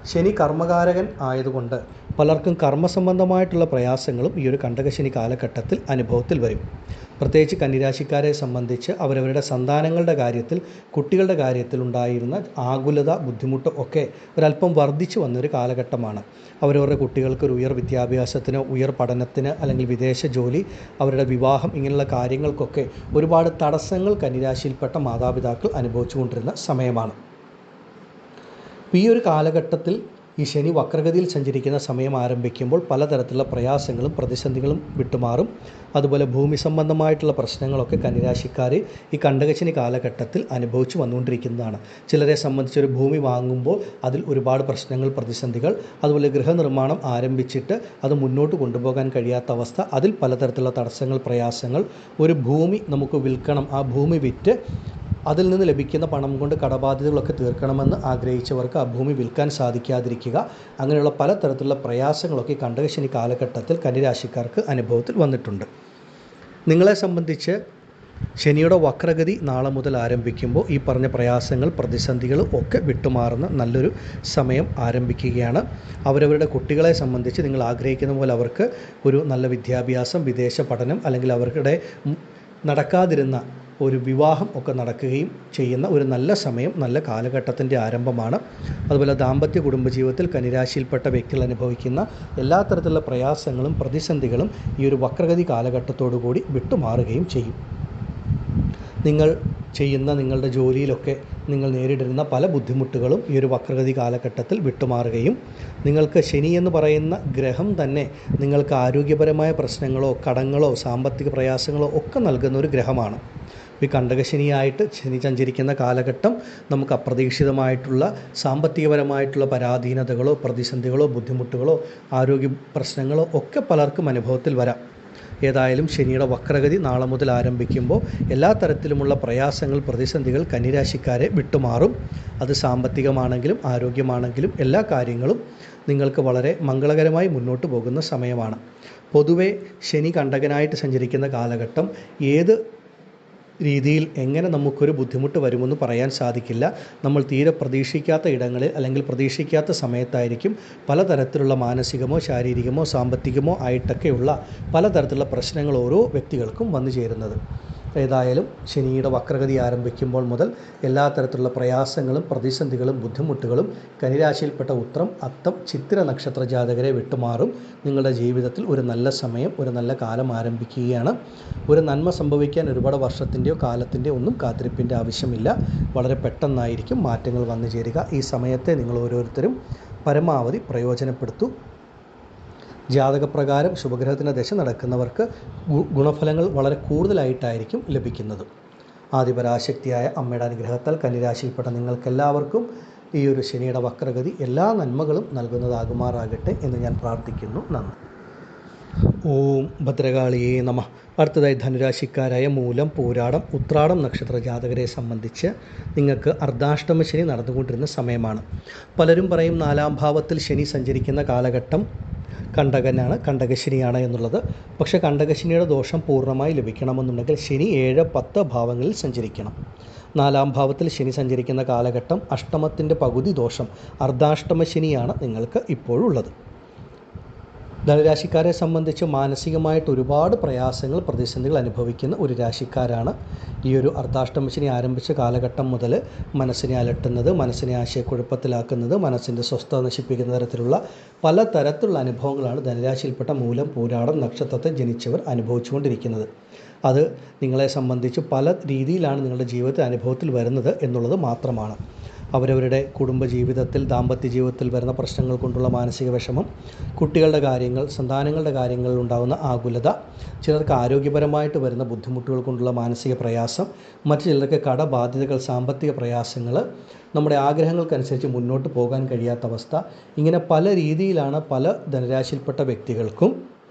Speaker 1: ശനി കർമ്മകാരകൻ ആയതുകൊണ്ട് പലർക്കും കർമ്മസംബന്ധമായിട്ടുള്ള പ്രയാസങ്ങളും ഈ ഒരു കണ്ടകശനി കാലഘട്ടത്തിൽ അനുഭവത്തിൽ വരും. പ്രത്യേകിച്ച് കന്നിരാശിക്കാരെ സംബന്ധിച്ച് അവരവരുടെ സന്താനങ്ങളുടെ കാര്യത്തിൽ, കുട്ടികളുടെ കാര്യത്തിൽ ഉണ്ടായിരുന്ന ആകുലത, ബുദ്ധിമുട്ട് ഒക്കെ ഒരല്പം വർദ്ധിച്ചു വന്നൊരു കാലഘട്ടമാണ്. അവരവരുടെ കുട്ടികൾക്ക് ഒരു ഉയർ വിദ്യാഭ്യാസത്തിന്, ഉയർ പഠനത്തിന്, അല്ലെങ്കിൽ വിദേശ ജോലി, അവരുടെ വിവാഹം, ഇങ്ങനെയുള്ള കാര്യങ്ങൾക്കൊക്കെ ഒരുപാട് തടസ്സങ്ങൾ കന്നിരാശിയിൽപ്പെട്ട മാതാപിതാക്കൾ അനുഭവിച്ചുകൊണ്ടിരുന്ന സമയമാണ്. ഈ ഒരു കാലഘട്ടത്തിൽ ഈ ശനി വക്രഗതിയിൽ സഞ്ചരിക്കുന്ന സമയം ആരംഭിക്കുമ്പോൾ പലതരത്തിലുള്ള പ്രയാസങ്ങളും പ്രതിസന്ധികളും വിട്ടുമാറും. അതുപോലെ ഭൂമി സംബന്ധമായിട്ടുള്ള പ്രശ്നങ്ങളൊക്കെ കന്നിരാശിക്കാർ ഈ കണ്ടകശനി കാലഘട്ടത്തിൽ അനുഭവിച്ചു വന്നുകൊണ്ടിരിക്കുന്നതാണ്. ചിലരെ സംബന്ധിച്ചൊരു ഭൂമി വാങ്ങുമ്പോൾ അതിൽ ഒരുപാട് പ്രശ്നങ്ങൾ, പ്രതിസന്ധികൾ, അതുപോലെ ഗൃഹനിർമ്മാണം ആരംഭിച്ചിട്ട് അത് മുന്നോട്ട് കൊണ്ടുപോകാൻ കഴിയാത്ത അവസ്ഥ, അതിൽ പലതരത്തിലുള്ള തടസ്സങ്ങൾ, പ്രയാസങ്ങൾ. ഒരു ഭൂമി നമുക്ക് വിൽക്കണം, ആ ഭൂമി വിറ്റ് അതിൽ നിന്ന് ലഭിക്കുന്ന പണം കൊണ്ട് കടബാധ്യതകളൊക്കെ തീർക്കണമെന്ന് ആഗ്രഹിച്ചവർക്ക് ആ ഭൂമി വിൽക്കാൻ സാധിക്കാതിരിക്കുക, അങ്ങനെയുള്ള പലതരത്തിലുള്ള പ്രയാസങ്ങളൊക്കെ കണ്ടകശനി കാലഘട്ടത്തിൽ കന്നിരാശിക്കാർക്ക് അനുഭവത്തിൽ വന്നിട്ടുണ്ട്. നിങ്ങളെ സംബന്ധിച്ച് ശനിയുടെ വക്രഗതി നാളെ മുതൽ ആരംഭിക്കുമ്പോൾ ഈ പറഞ്ഞ പ്രയാസങ്ങൾ, പ്രതിസന്ധികൾ ഒക്കെ വിട്ടുമാറുന്ന നല്ലൊരു സമയം ആരംഭിക്കുകയാണ്. അവരവരുടെ കുട്ടികളെ സംബന്ധിച്ച് നിങ്ങൾ ആഗ്രഹിക്കുന്ന പോലെ അവർക്ക് ഒരു നല്ല വിദ്യാഭ്യാസം, വിദേശ പഠനം, അല്ലെങ്കിൽ അവരുടെ നടക്കാതിരുന്ന ഒരു വിവാഹം ഒക്കെ നടക്കുകയും ചെയ്യുന്ന ഒരു നല്ല സമയം, നല്ല കാലഘട്ടത്തിൻ്റെ ആരംഭമാണ്. അതുപോലെ ദാമ്പത്യ കുടുംബജീവിതത്തിൽ കന്നിരാശിയിൽപ്പെട്ട വ്യക്തികൾ അനുഭവിക്കുന്ന എല്ലാ തരത്തിലുള്ള പ്രയാസങ്ങളും പ്രതിസന്ധികളും ഈ ഒരു വക്രഗതി കാലഘട്ടത്തോടു കൂടി വിട്ടുമാറുകയും ചെയ്യും. നിങ്ങൾ ചെയ്യുന്ന നിങ്ങളുടെ ജോലിയിലൊക്കെ നിങ്ങൾ നേരിടുന്ന പല ബുദ്ധിമുട്ടുകളും ഈ ഒരു വക്രഗതി കാലഘട്ടത്തിൽ വിട്ടുമാറുകയും, നിങ്ങൾക്ക് ശനി എന്ന് പറയുന്ന ഗ്രഹം തന്നെ നിങ്ങൾക്ക് ആരോഗ്യപരമായ പ്രശ്നങ്ങളോ കടങ്ങളോ സാമ്പത്തിക പ്രയാസങ്ങളോ ഒക്കെ നൽകുന്ന ഒരു ഗ്രഹമാണ്. ഈ കണ്ടകശനിയായിട്ട് ശനി സഞ്ചരിക്കുന്ന കാലഘട്ടം നമുക്ക് അപ്രതീക്ഷിതമായിട്ടുള്ള സാമ്പത്തികപരമായിട്ടുള്ള പരാധീനതകളോ പ്രതിസന്ധികളോ ബുദ്ധിമുട്ടുകളോ ആരോഗ്യ പ്രശ്നങ്ങളോ ഒക്കെ പലർക്കും അനുഭവത്തിൽ വരാം. ഏതായാലും ശനിയുടെ വക്രഗതി നാളെ മുതൽ ആരംഭിക്കുമ്പോൾ എല്ലാ തരത്തിലുമുള്ള പ്രയാസങ്ങൾ, പ്രതിസന്ധികൾ കന്നിരാശിക്കാരെ വിട്ടുമാറും. അത് സാമ്പത്തികമാണെങ്കിലും ആരോഗ്യമാണെങ്കിലും എല്ലാ കാര്യങ്ങളും നിങ്ങൾക്ക് വളരെ മംഗളകരമായി മുന്നോട്ട് പോകുന്ന സമയമാണ്. പൊതുവെ ശനി കണ്ടകനായിട്ട് സഞ്ചരിക്കുന്ന കാലഘട്ടം ഏത് രീതിയിൽ എങ്ങനെ നമുക്കൊരു ബുദ്ധിമുട്ട് വരുമെന്ന് പറയാൻ സാധിക്കില്ല. നമ്മൾ തീരെ പ്രതീക്ഷിക്കാത്ത ഇടങ്ങളിൽ അല്ലെങ്കിൽ പ്രതീക്ഷിക്കാത്ത സമയത്തായിരിക്കും പലതരത്തിലുള്ള മാനസികമോ ശാരീരികമോ സാമ്പത്തികമോ ആയിട്ടൊക്കെയുള്ള പലതരത്തിലുള്ള പ്രശ്നങ്ങൾ ഓരോ വ്യക്തികൾക്കും വന്നു ചേരുന്നത്. ഏതായാലും ശനിയുടെ വക്രഗതി ആരംഭിക്കുമ്പോൾ മുതൽ എല്ലാ തരത്തിലുള്ള പ്രയാസങ്ങളും പ്രതിസന്ധികളും ബുദ്ധിമുട്ടുകളും കന്നിരാശിയിൽപ്പെട്ട ഉത്രം, അത്തം, ചിത്തിര നക്ഷത്ര ജാതകരെ വിട്ടുമാറും. നിങ്ങളുടെ ജീവിതത്തിൽ ഒരു നല്ല സമയം, ഒരു നല്ല കാലം ആരംഭിക്കുകയാണ്. ഒരു നന്മ സംഭവിക്കാൻ ഒരുപാട് വർഷത്തിൻ്റെയോ കാലത്തിൻ്റെയോ ഒന്നും കാത്തിരിപ്പിൻ്റെ ആവശ്യമില്ല. വളരെ പെട്ടെന്നായിരിക്കും മാറ്റങ്ങൾ വന്നു ചേരുക. ഈ സമയത്തെ നിങ്ങൾ ഓരോരുത്തരും പരമാവധി പ്രയോജനപ്പെടുത്തൂ. ജാതകപ്രകാരം ശുഭഗ്രഹത്തിൻ്റെ ദശ നടക്കുന്നവർക്ക് ഗുണഫലങ്ങൾ വളരെ കൂടുതലായിട്ടായിരിക്കും ലഭിക്കുന്നത്. ആദിപരാശക്തിയായ അമ്മയുടെ അനുഗ്രഹത്താൽ കന്നിരാശിയിൽപ്പെട്ട നിങ്ങൾക്കെല്ലാവർക്കും ഈ ഒരു ശനിയുടെ വക്രഗതി എല്ലാ നന്മകളും നൽകുന്നതാകുമാറാകട്ടെ എന്ന് ഞാൻ പ്രാർത്ഥിക്കുന്നു. നന്ദി. ഓം ഭദ്രകാളിയേ നമഃ. അടുത്തതായി ധനുരാശിക്കാരായ മൂലം, പൂരാടം, ഉത്രാടം നക്ഷത്ര ജാതകരെ സംബന്ധിച്ച് നിങ്ങൾക്ക് അർദ്ധാഷ്ടമ ശനി നടന്നുകൊണ്ടിരുന്ന സമയമാണ്. പലരും പറയും 4-ാം ഭാവത്തിൽ ശനി സഞ്ചരിക്കുന്ന കാലഘട്ടം കണ്ടകനാണ്, കണ്ടകശനിയാണ് എന്നുള്ളത്. പക്ഷേ കണ്ടകശനിയുടെ ദോഷം പൂർണ്ണമായി ലഭിക്കണമെന്നുണ്ടെങ്കിൽ ശനി 7-10 ഭാവങ്ങളിൽ സഞ്ചരിക്കണം. 4-ാം ഭാവത്തിൽ ശനി സഞ്ചരിക്കുന്ന കാലഘട്ടം അഷ്ടമത്തിൻ്റെ പകുതി ദോഷം, അർദ്ധാഷ്ടമ ശനിയാണ് നിങ്ങൾക്ക് ഇപ്പോഴുള്ളത്. ധനുരാശിക്കാരെ സംബന്ധിച്ച് മാനസികമായിട്ട് ഒരുപാട് പ്രയാസങ്ങൾ, പ്രതിസന്ധികൾ അനുഭവിക്കുന്ന ഒരു രാശിക്കാരാണ്. ഈ ഒരു അർദ്ധാഷ്ടമശനി ആരംഭിച്ച കാലഘട്ടം മുതൽ മനസ്സിനെ അലട്ടുന്നത്, മനസ്സിനെ ആശയക്കുഴപ്പത്തിലാക്കുന്നത്, മനസ്സിൻ്റെ സ്വസ്ഥത നശിപ്പിക്കുന്ന തരത്തിലുള്ള പലതരത്തിലുള്ള അനുഭവങ്ങളാണ് ധനുരാശിയിൽപ്പെട്ട മൂലം, പൂരാടം നക്ഷത്രത്തിൽ ജനിച്ചവർ അനുഭവിച്ചുകൊണ്ടിരിക്കുന്നത്. അത് നിങ്ങളെ സംബന്ധിച്ച് പല രീതിയിലാണ് നിങ്ങളുടെ ജീവിതത്തിൽ അനുഭവത്തിൽ വരുന്നത് എന്നുള്ളത് മാത്രമാണ്. അവരവരുടെ കുടുംബജീവിതത്തിൽ, ദാമ്പത്യ ജീവിതത്തിൽ വരുന്ന പ്രശ്നങ്ങൾ കൊണ്ടുള്ള മാനസിക വിഷമം, കുട്ടികളുടെ കാര്യങ്ങൾ, സന്താനങ്ങളുടെ കാര്യങ്ങളിൽ ഉണ്ടാകുന്ന ആകുലത, ചിലർക്ക് ആരോഗ്യപരമായിട്ട് വരുന്ന ബുദ്ധിമുട്ടുകൾ കൊണ്ടുള്ള മാനസിക പ്രയാസം, മറ്റു ചിലർക്ക് കടബാധ്യതകൾ, സാമ്പത്തിക പ്രയാസങ്ങൾ, നമ്മുടെ ആഗ്രഹങ്ങൾക്കനുസരിച്ച് മുന്നോട്ട് പോകാൻ കഴിയാത്ത അവസ്ഥ, ഇങ്ങനെ പല രീതിയിലാണ് പല ധനരാശിയിൽപ്പെട്ട വ്യക്തികൾക്കും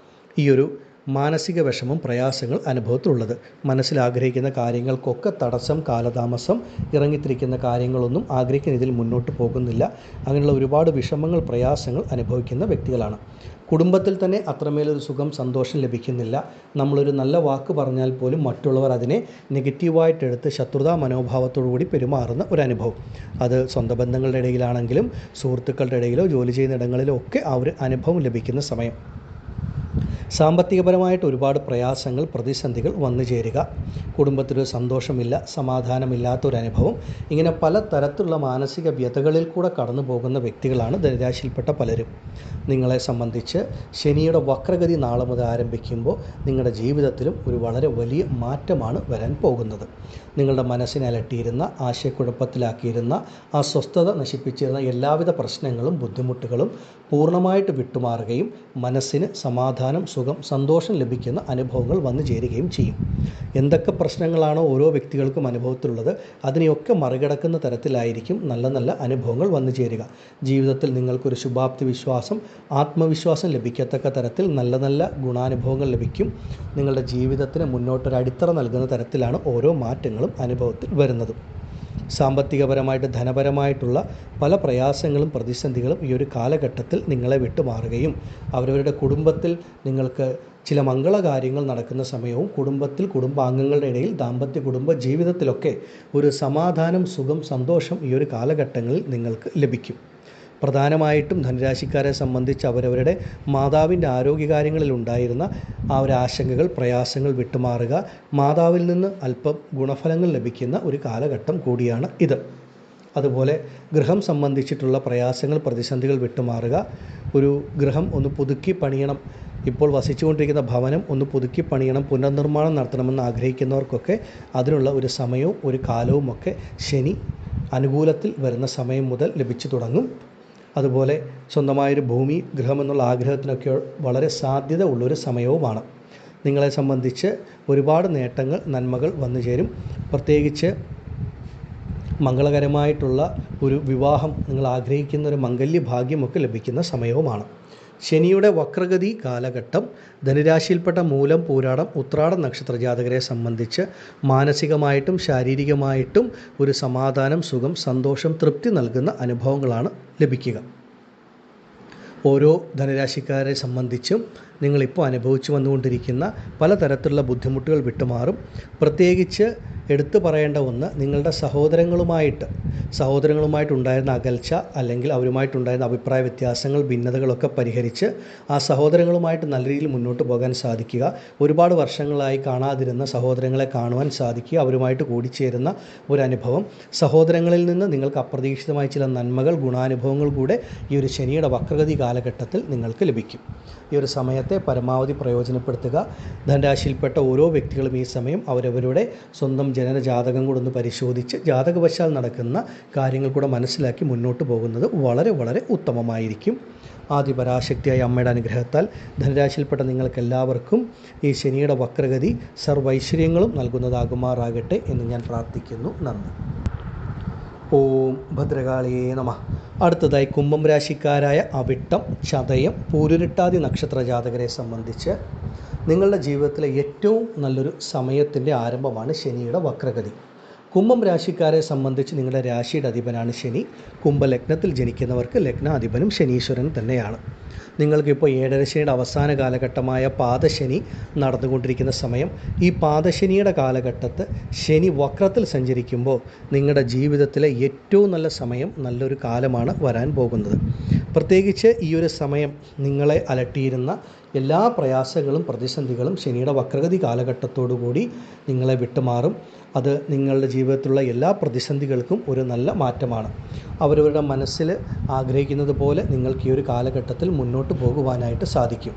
Speaker 1: ഈ ഒരു മാനസിക വിഷമം, പ്രയാസങ്ങൾ അനുഭവത്തിലുള്ളത്. മനസ്സിൽ ആഗ്രഹിക്കുന്ന കാര്യങ്ങൾക്കൊക്കെ തടസ്സം, കാലതാമസം, ഇറങ്ങിത്തിരിക്കുന്ന കാര്യങ്ങളൊന്നും ആഗ്രഹിക്കുന്ന ഇതിൽ മുന്നോട്ട് പോകുന്നില്ല. അങ്ങനെയുള്ള ഒരുപാട് വിഷമങ്ങൾ, പ്രയാസങ്ങൾ അനുഭവിക്കുന്ന വ്യക്തികളാണ്. കുടുംബത്തിൽ തന്നെ അത്രമേലൊരു സുഖം, സന്തോഷം ലഭിക്കുന്നില്ല. നമ്മളൊരു നല്ല വാക്ക് പറഞ്ഞാൽ പോലും മറ്റുള്ളവർ അതിനെ നെഗറ്റീവായിട്ടെടുത്ത് ശത്രുതാ മനോഭാവത്തോടുകൂടി പെരുമാറുന്ന ഒരു അനുഭവം. അത് സ്വന്തം ബന്ധങ്ങളുടെ ഇടയിലാണെങ്കിലും സുഹൃത്തുക്കളുടെ ഇടയിലോ ജോലി ചെയ്യുന്ന ഇടങ്ങളിലോ ഒക്കെ ആ ഒരു അനുഭവം ലഭിക്കുന്ന സമയം. സാമ്പത്തികപരമായിട്ട് ഒരുപാട് പ്രയാസങ്ങൾ, പ്രതിസന്ധികൾ വന്നു ചേരുക, കുടുംബത്തിലൊരു സന്തോഷമില്ല, സമാധാനമില്ലാത്തൊരനുഭവം, ഇങ്ങനെ പല തരത്തിലുള്ള മാനസിക വ്യതകളിൽ കൂടെ കടന്നു പോകുന്ന വ്യക്തികളാണ് ധനുരാശിയിൽപ്പെട്ട പലരും. നിങ്ങളെ സംബന്ധിച്ച് ശനിയുടെ വക്രഗതി നാളെ മുതൽ ആരംഭിക്കുമ്പോൾ നിങ്ങളുടെ ജീവിതത്തിലും ഒരു വളരെ വലിയ മാറ്റമാണ് വരാൻ പോകുന്നത്. നിങ്ങളുടെ മനസ്സിനെ അലട്ടിയിരുന്ന, ആശയക്കുഴപ്പത്തിലാക്കിയിരുന്ന, അസ്വസ്ഥത നശിപ്പിച്ചിരുന്ന എല്ലാവിധ പ്രശ്നങ്ങളും ബുദ്ധിമുട്ടുകളും പൂർണ്ണമായിട്ട് വിട്ടുമാറുകയും മനസ്സിന് സമാധാനം, സുഖം, സന്തോഷം ലഭിക്കുന്ന അനുഭവങ്ങൾ വന്നു ചേരുകയും ചെയ്യും. എന്തൊക്കെ പ്രശ്നങ്ങളാണോ ഓരോ വ്യക്തികൾക്കും അനുഭവത്തിലുള്ളത് അതിനെയൊക്കെ മറികടക്കുന്ന തരത്തിലായിരിക്കും നല്ല നല്ല അനുഭവങ്ങൾ വന്നു ചേരുക. ജീവിതത്തിൽ നിങ്ങൾക്കൊരു ശുഭാപ്തി വിശ്വാസം, ആത്മവിശ്വാസം ലഭിക്കത്തക്ക തരത്തിൽ നല്ല നല്ല ഗുണാനുഭവങ്ങൾ ലഭിക്കും. നിങ്ങളുടെ ജീവിതത്തിന് മുന്നോട്ടൊരു അടിത്തറ നൽകുന്ന തരത്തിലാണ് ഓരോ മാറ്റങ്ങളും അനുഭവത്തിൽ വരുന്നത്. സാമ്പത്തികപരമായിട്ട്, ധനപരമായിട്ടുള്ള പല പ്രയാസങ്ങളും പ്രതിസന്ധികളും ഈ ഒരു കാലഘട്ടത്തിൽ നിങ്ങളെ വിട്ടുമാറുകയും അവരവരുടെ കുടുംബത്തിൽ നിങ്ങൾക്ക് ചില മംഗളകാര്യങ്ങൾ നടക്കുന്ന സമയവും കുടുംബത്തിൽ, കുടുംബാംഗങ്ങളുടെ ഇടയിൽ, ദാമ്പത്യ കുടുംബ ജീവിതത്തിലൊക്കെ ഒരു സമാധാനം, സുഖം, സന്തോഷം ഈ ഒരു കാലഘട്ടങ്ങളിൽ നിങ്ങൾക്ക് ലഭിക്കും. പ്രധാനമായിട്ടും ധനുരാശിക്കാരെ സംബന്ധിച്ച് അവരവരുടെ മാതാവിൻ്റെ ആരോഗ്യകാര്യങ്ങളിൽ ഉണ്ടായിരുന്ന ആ ഒരു ആശങ്കകൾ, പ്രയാസങ്ങൾ വിട്ടുമാറുക, മാതാവിൽ നിന്ന് അല്പം ഗുണഫലങ്ങൾ ലഭിക്കുന്ന ഒരു കാലഘട്ടം കൂടിയാണ് ഇത്. അതുപോലെ ഗൃഹം സംബന്ധിച്ചിട്ടുള്ള പ്രയാസങ്ങൾ, പ്രതിസന്ധികൾ വിട്ടുമാറുക, ഒരു ഗൃഹം ഒന്ന് പുതുക്കി പണിയണം, ഇപ്പോൾ വസിച്ചുകൊണ്ടിരിക്കുന്ന ഭവനം ഒന്ന് പുതുക്കി പണിയണം, പുനർനിർമ്മാണം നടത്തണമെന്ന് ആഗ്രഹിക്കുന്നവർക്കൊക്കെ അതിനുള്ള ഒരു സമയവും ഒരു കാലവുമൊക്കെ ശനി അനുകൂലത്തിൽ വരുന്ന സമയം മുതൽ ലഭിച്ചു തുടങ്ങും. അതുപോലെ സ്വന്തമായൊരു ഭൂമി, ഗൃഹമെന്നുള്ള ആഗ്രഹത്തിനൊക്കെ വളരെ സാധ്യത ഉള്ളൊരു സമയവുമാണ്. നിങ്ങളെ സംബന്ധിച്ച് ഒരുപാട് നേട്ടങ്ങൾ, നന്മകൾ വന്നു ചേരും. പ്രത്യേകിച്ച് മംഗളകരമായിട്ടുള്ള ഒരു വിവാഹം, നിങ്ങൾ ആഗ്രഹിക്കുന്ന ഒരു മംഗല്യഭാഗ്യമൊക്കെ ലഭിക്കുന്ന സമയവുമാണ്. ശനിയുടെ വക്രഗതി കാലഘട്ടം ധനുരാശിയിൽപ്പെട്ട മൂലം, പൂരാടം, ഉത്രാടം നക്ഷത്ര ജാതകരെ സംബന്ധിച്ച് മാനസികമായിട്ടും ശാരീരികമായിട്ടും ഒരു സമാധാനം, സുഖം, സന്തോഷം, തൃപ്തി നൽകുന്ന അനുഭവങ്ങളാണ് ലഭിക്കുക. ഓരോ ധനുരാശിക്കാരെ സംബന്ധിച്ചും നിങ്ങളിപ്പോൾ അനുഭവിച്ചു വന്നുകൊണ്ടിരിക്കുന്ന പലതരത്തിലുള്ള ബുദ്ധിമുട്ടുകൾ വിട്ടുമാറും. പ്രത്യേകിച്ച് എടുത്തു പറയേണ്ട ഒന്ന്, നിങ്ങളുടെ സഹോദരങ്ങളുമായിട്ടുണ്ടായിരുന്ന അകൽച്ച, അല്ലെങ്കിൽ അവരുമായിട്ടുണ്ടായിരുന്ന അഭിപ്രായ വ്യത്യാസങ്ങൾ, ഭിന്നതകളൊക്കെ പരിഹരിച്ച് ആ സഹോദരങ്ങളുമായിട്ട് നല്ല രീതിയിൽ മുന്നോട്ട് പോകാൻ സാധിക്കുക. ഒരുപാട് വർഷങ്ങളായി കാണാതിരുന്ന സഹോദരങ്ങളെ കാണുവാൻ സാധിക്കുക, അവരുമായിട്ട് കൂടിച്ചേരുന്ന ഒരനുഭവം. സഹോദരങ്ങളിൽ നിന്ന് നിങ്ങൾക്ക് അപ്രതീക്ഷിതമായ ചില നന്മകൾ, ഗുണാനുഭവങ്ങൾ കൂടെ ഈ ഒരു ശനിയുടെ വക്രഗതി കാലഘട്ടത്തിൽ നിങ്ങൾക്ക് ലഭിക്കും. ഈ ഒരു സമയത്തെ പരമാവധി പ്രയോജനപ്പെടുത്തുക. ധനരാശിയിൽപ്പെട്ട ഓരോ വ്യക്തികളും ഈ സമയം അവരവരുടെ സ്വന്തം ജനന ജാതകം കൂടെ ഒന്ന് പരിശോധിച്ച് ജാതകവശാൽ നടക്കുന്ന കാര്യങ്ങൾ കൂടെ മനസ്സിലാക്കി മുന്നോട്ട് പോകുന്നത് വളരെ വളരെ ഉത്തമമായിരിക്കും. ആദിപരാശക്തിയായ അമ്മയുടെ അനുഗ്രഹത്താൽ ധനരാശിയിൽപ്പെട്ട നിങ്ങൾക്കെല്ലാവർക്കും ഈ ശനിയുടെ വക്രഗതി സർവൈശ്വര്യങ്ങളും നൽകുന്നതാകുമാറാകട്ടെ എന്ന് ഞാൻ പ്രാർത്ഥിക്കുന്നു. നന്ദി. ഓം ഭദ്രകാളിയേ നമഃ. അടുത്തതായി കുംഭം രാശിക്കാരായ അവിട്ടം, ചതയം, പൂരുരുട്ടാതി നക്ഷത്ര ജാതകരെ സംബന്ധിച്ച് നിങ്ങളുടെ ജീവിതത്തിലെ ഏറ്റവും നല്ലൊരു സമയത്തിൻ്റെ ആരംഭമാണ് ശനിയുടെ വക്രഗതി. കുംഭം രാശിക്കാരെ സംബന്ധിച്ച് നിങ്ങളുടെ രാശിയുടെ അധിപനാണ് ശനി. കുംഭലഗ്നത്തിൽ ജനിക്കുന്നവർക്ക് ലഗ്നാധിപനും ശനീശ്വരൻ തന്നെയാണ്. നിങ്ങൾക്കിപ്പോൾ ഏഴരശനിയുടെ അവസാന കാലഘട്ടമായ പാദശനി നടന്നുകൊണ്ടിരിക്കുന്ന സമയം. ഈ പാദശനിയുടെ കാലഘട്ടത്ത് ശനി വക്രത്തിൽ സഞ്ചരിക്കുമ്പോൾ നിങ്ങളുടെ ജീവിതത്തിലെ ഏറ്റവും നല്ല സമയം, നല്ലൊരു കാലമാണ് വരാൻ പോകുന്നത്. പ്രത്യേകിച്ച് ഈ ഒരു സമയം നിങ്ങളെ അലട്ടിയിരുന്ന എല്ലാ പ്രയാസങ്ങളും പ്രതിസന്ധികളും ശനിയുടെ വക്രഗതി കാലഘട്ടത്തോടു കൂടി നിങ്ങളെ വിട്ടുമാറും. അത് നിങ്ങളുടെ ജീവിതത്തിലുള്ള എല്ലാ പ്രതിസന്ധികൾക്കും ഒരു നല്ല മാറ്റമാണ്. അവരവരുടെ മനസ്സിൽ ആഗ്രഹിക്കുന്നത് പോലെ നിങ്ങൾക്ക് ഈ ഒരു കാലഘട്ടത്തിൽ മുന്നോട്ട് പോകുവാനായിട്ട് സാധിക്കും.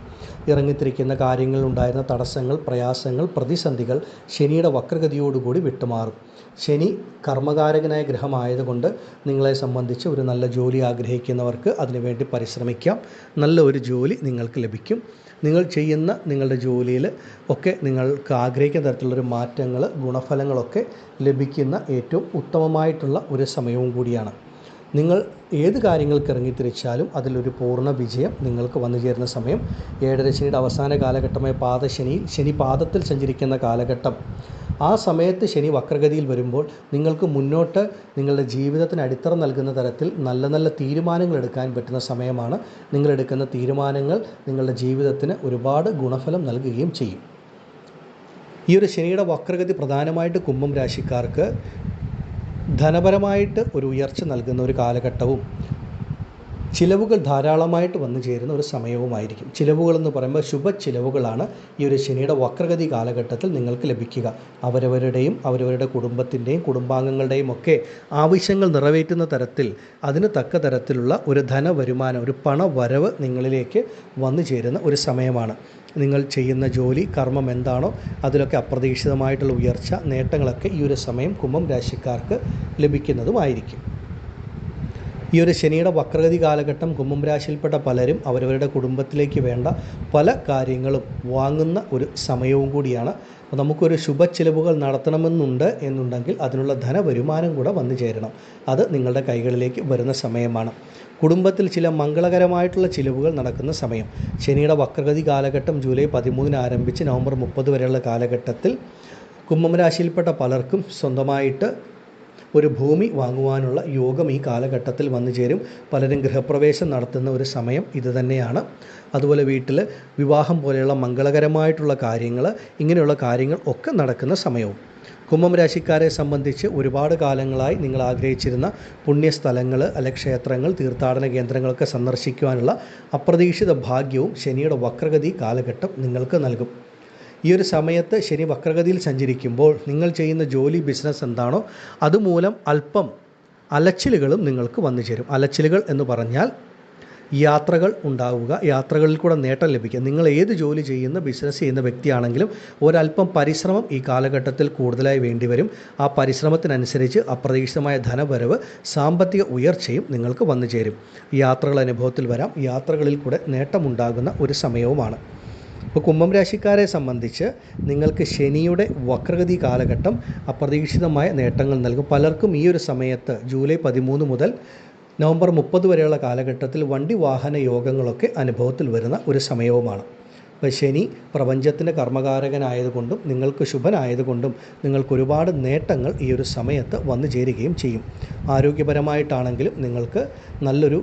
Speaker 1: ഇറങ്ങിത്തിരിക്കുന്ന കാര്യങ്ങളിലുണ്ടായിരുന്ന തടസ്സങ്ങൾ, പ്രയാസങ്ങൾ, പ്രതിസന്ധികൾ ശനിയുടെ വക്രഗതിയോടുകൂടി വിട്ടുമാറും. ശനി കർമ്മകാരകനായ ഗ്രഹമായതുകൊണ്ട് നിങ്ങളെ സംബന്ധിച്ച് ഒരു നല്ല ജോലി ആഗ്രഹിക്കുന്നവർക്ക് അതിനുവേണ്ടി പരിശ്രമിക്കാം. നല്ല ഒരു ജോലി നിങ്ങൾക്ക് ലഭിക്കും. നിങ്ങൾ ചെയ്യുന്ന നിങ്ങളുടെ ജോലിയിൽ ഒക്കെ നിങ്ങൾക്ക് ആഗ്രഹിക്കുന്ന തരത്തിലുള്ളൊരു മാറ്റങ്ങൾ, ഗുണഫലങ്ങളൊക്കെ ലഭിക്കുന്ന ഏറ്റവും ഉത്തമമായിട്ടുള്ള ഒരു സമയവും കൂടിയാണ്. നിങ്ങൾ ഏത് കാര്യങ്ങൾക്ക് ഇറങ്ങിത്തിരിച്ചാലും അതിലൊരു പൂർണ്ണ വിജയം നിങ്ങൾക്ക് വന്നു ചേരുന്ന സമയം. ഏഴരശനിയുടെ അവസാന കാലഘട്ടമായ പാദശനിയിൽ ശനി പാദത്തിൽ സഞ്ചരിക്കുന്ന കാലഘട്ടം. ആ സമയത്ത് ശനി വക്രഗതിയിൽ വരുമ്പോൾ നിങ്ങൾക്ക് മുന്നോട്ട് നിങ്ങളുടെ ജീവിതത്തിന് അടിത്തറ നൽകുന്ന തരത്തിൽ നല്ല നല്ല തീരുമാനങ്ങൾ എടുക്കാൻ പറ്റുന്ന സമയമാണ്. നിങ്ങളെടുക്കുന്ന തീരുമാനങ്ങൾ നിങ്ങളുടെ ജീവിതത്തിന് ഒരുപാട് ഗുണഫലം നൽകുകയും ചെയ്യും. ഈ ഒരു ശനിയുടെ വക്രഗതി പ്രധാനമായിട്ട് കുംഭം രാശിക്കാർക്ക് ധനപരമായിട്ട് ഒരു ഉയർച്ച നൽകുന്ന ഒരു കാലഘട്ടവും ചിലവുകൾ ധാരാളമായിട്ട് വന്നു ചേരുന്ന ഒരു സമയവുമായിരിക്കും. ചിലവുകളെന്ന് പറയുമ്പോൾ ശുഭ ചിലവുകളാണ് ഈ ഒരു ശനിയുടെ വക്രഗതി കാലഘട്ടത്തിൽ നിങ്ങൾക്ക് ലഭിക്കുക. അവരവരുടെയും അവരവരുടെ കുടുംബത്തിൻ്റെയും കുടുംബാംഗങ്ങളുടെയും ഒക്കെ ആവശ്യങ്ങൾ നിറവേറ്റുന്ന തരത്തിൽ അതിന് തക്ക തരത്തിലുള്ള ഒരു ധനവരുമാനം, ഒരു പണവരവ് നിങ്ങളിലേക്ക് വന്നു ചേരുന്ന ഒരു സമയമാണ്. നിങ്ങൾ ചെയ്യുന്ന ജോലി, കർമ്മം എന്താണോ അതിലൊക്കെ അപ്രതീക്ഷിതമായിട്ടുള്ള ഉയർച്ച, നേട്ടങ്ങളൊക്കെ ഈ ഒരു സമയം കുംഭം രാശിക്കാർക്ക് ലഭിക്കുന്നതുമായിരിക്കും. ഈ ഒരു ശനിയുടെ വക്രഗതി കാലഘട്ടം കുംഭം രാശിയിൽപ്പെട്ട പലരും അവരവരുടെ കുടുംബത്തിലേക്ക് വേണ്ട പല കാര്യങ്ങളും വാങ്ങുന്ന ഒരു സമയവും കൂടിയാണ്. അപ്പോൾ നമുക്കൊരു ശുഭ ചിലവുകൾ നടത്തണമെന്നുണ്ട് എന്നുണ്ടെങ്കിൽ അതിനുള്ള ധനവരുമാനം കൂടെ വന്നു ചേരണം. അത് നിങ്ങളുടെ കൈകളിലേക്ക് വരുന്ന സമയമാണ്. കുടുംബത്തിൽ ചില മംഗളകരമായിട്ടുള്ള ചിലവുകൾ നടക്കുന്ന സമയം. ശനിയുടെ വക്രഗതി കാലഘട്ടം ജൂലൈ 13 ആരംഭിച്ച് നവംബർ 30 വരെയുള്ള കാലഘട്ടത്തിൽ കുംഭം രാശിയിൽപ്പെട്ട പലർക്കും സ്വന്തമായിട്ട് ഒരു ഭൂമി വാങ്ങുവാനുള്ള യോഗം ഈ കാലഘട്ടത്തിൽ വന്നു ചേരും. പലരും ഗൃഹപ്രവേശം നടത്തുന്ന ഒരു സമയം ഇത് തന്നെയാണ്. അതുപോലെ വീട്ടിൽ വിവാഹം പോലെയുള്ള മംഗളകരമായിട്ടുള്ള കാര്യങ്ങൾ, ഇങ്ങനെയുള്ള കാര്യങ്ങൾ ഒക്കെ നടക്കുന്ന സമയവും. കുംഭം രാശിക്കാരെ സംബന്ധിച്ച് ഒരുപാട് കാലങ്ങളായി നിങ്ങൾ ആഗ്രഹിച്ചിരുന്ന പുണ്യസ്ഥലങ്ങൾ, അല്ലെ ക്ഷേത്രങ്ങൾ, തീർത്ഥാടന കേന്ദ്രങ്ങളൊക്കെ സന്ദർശിക്കുവാനുള്ള അപ്രതീക്ഷിത ഭാഗ്യവും ശനിയുടെ വക്രഗതി കാലഘട്ടം നിങ്ങൾക്ക് നൽകും. ഈ ഒരു സമയത്ത് ശനി വക്രഗതിയിൽ സഞ്ചരിക്കുമ്പോൾ നിങ്ങൾ ചെയ്യുന്ന ജോലി, ബിസിനസ് എന്താണോ അതുമൂലം അല്പം അലച്ചിലുകളും നിങ്ങൾക്ക് വന്നു ചേരും. അലച്ചിലുകൾ എന്ന് പറഞ്ഞാൽ യാത്രകൾ ഉണ്ടാവുക, യാത്രകളിൽ കൂടെ നേട്ടം ലഭിക്കുക. നിങ്ങൾ ഏത് ജോലി ചെയ്യുന്ന, ബിസിനസ് ചെയ്യുന്ന വ്യക്തിയാണെങ്കിലും ഒരല്പം പരിശ്രമം ഈ കാലഘട്ടത്തിൽ കൂടുതലായി വേണ്ടിവരും. ആ പരിശ്രമത്തിനനുസരിച്ച് അപ്രതീക്ഷിതമായ ധനവരവ്, സാമ്പത്തിക ഉയർച്ചയും നിങ്ങൾക്ക് വന്നു ചേരും. യാത്രകൾ അനുഭവത്തിൽ വരാം. യാത്രകളിൽ കൂടെ നേട്ടമുണ്ടാകുന്ന ഒരു സമയവുമാണ്. ഇപ്പോൾ കുംഭം രാശിക്കാരെ സംബന്ധിച്ച് നിങ്ങൾക്ക് ശനിയുടെ വക്രഗതി കാലഘട്ടം അപ്രതീക്ഷിതമായ നേട്ടങ്ങൾ നൽകും. പലർക്കും ഈ ഒരു സമയത്ത് ജൂലൈ 13 മുതൽ നവംബർ 30 വരെയുള്ള കാലഘട്ടത്തിൽ വണ്ടി വാഹന യോഗങ്ങളൊക്കെ അനുഭവത്തിൽ വരുന്ന ഒരു സമയവുമാണ്. അപ്പോൾ ശനി പ്രപഞ്ചത്തിൻ്റെ കർമ്മകാരകനായതുകൊണ്ടും നിങ്ങൾക്ക് ശുഭനായതുകൊണ്ടും നിങ്ങൾക്ക് ഒരുപാട് നേട്ടങ്ങൾ ഈ ഒരു സമയത്ത് വന്നു ചേരുകയും ചെയ്യും. ആരോഗ്യപരമായിട്ടാണെങ്കിലും നിങ്ങൾക്ക് നല്ലൊരു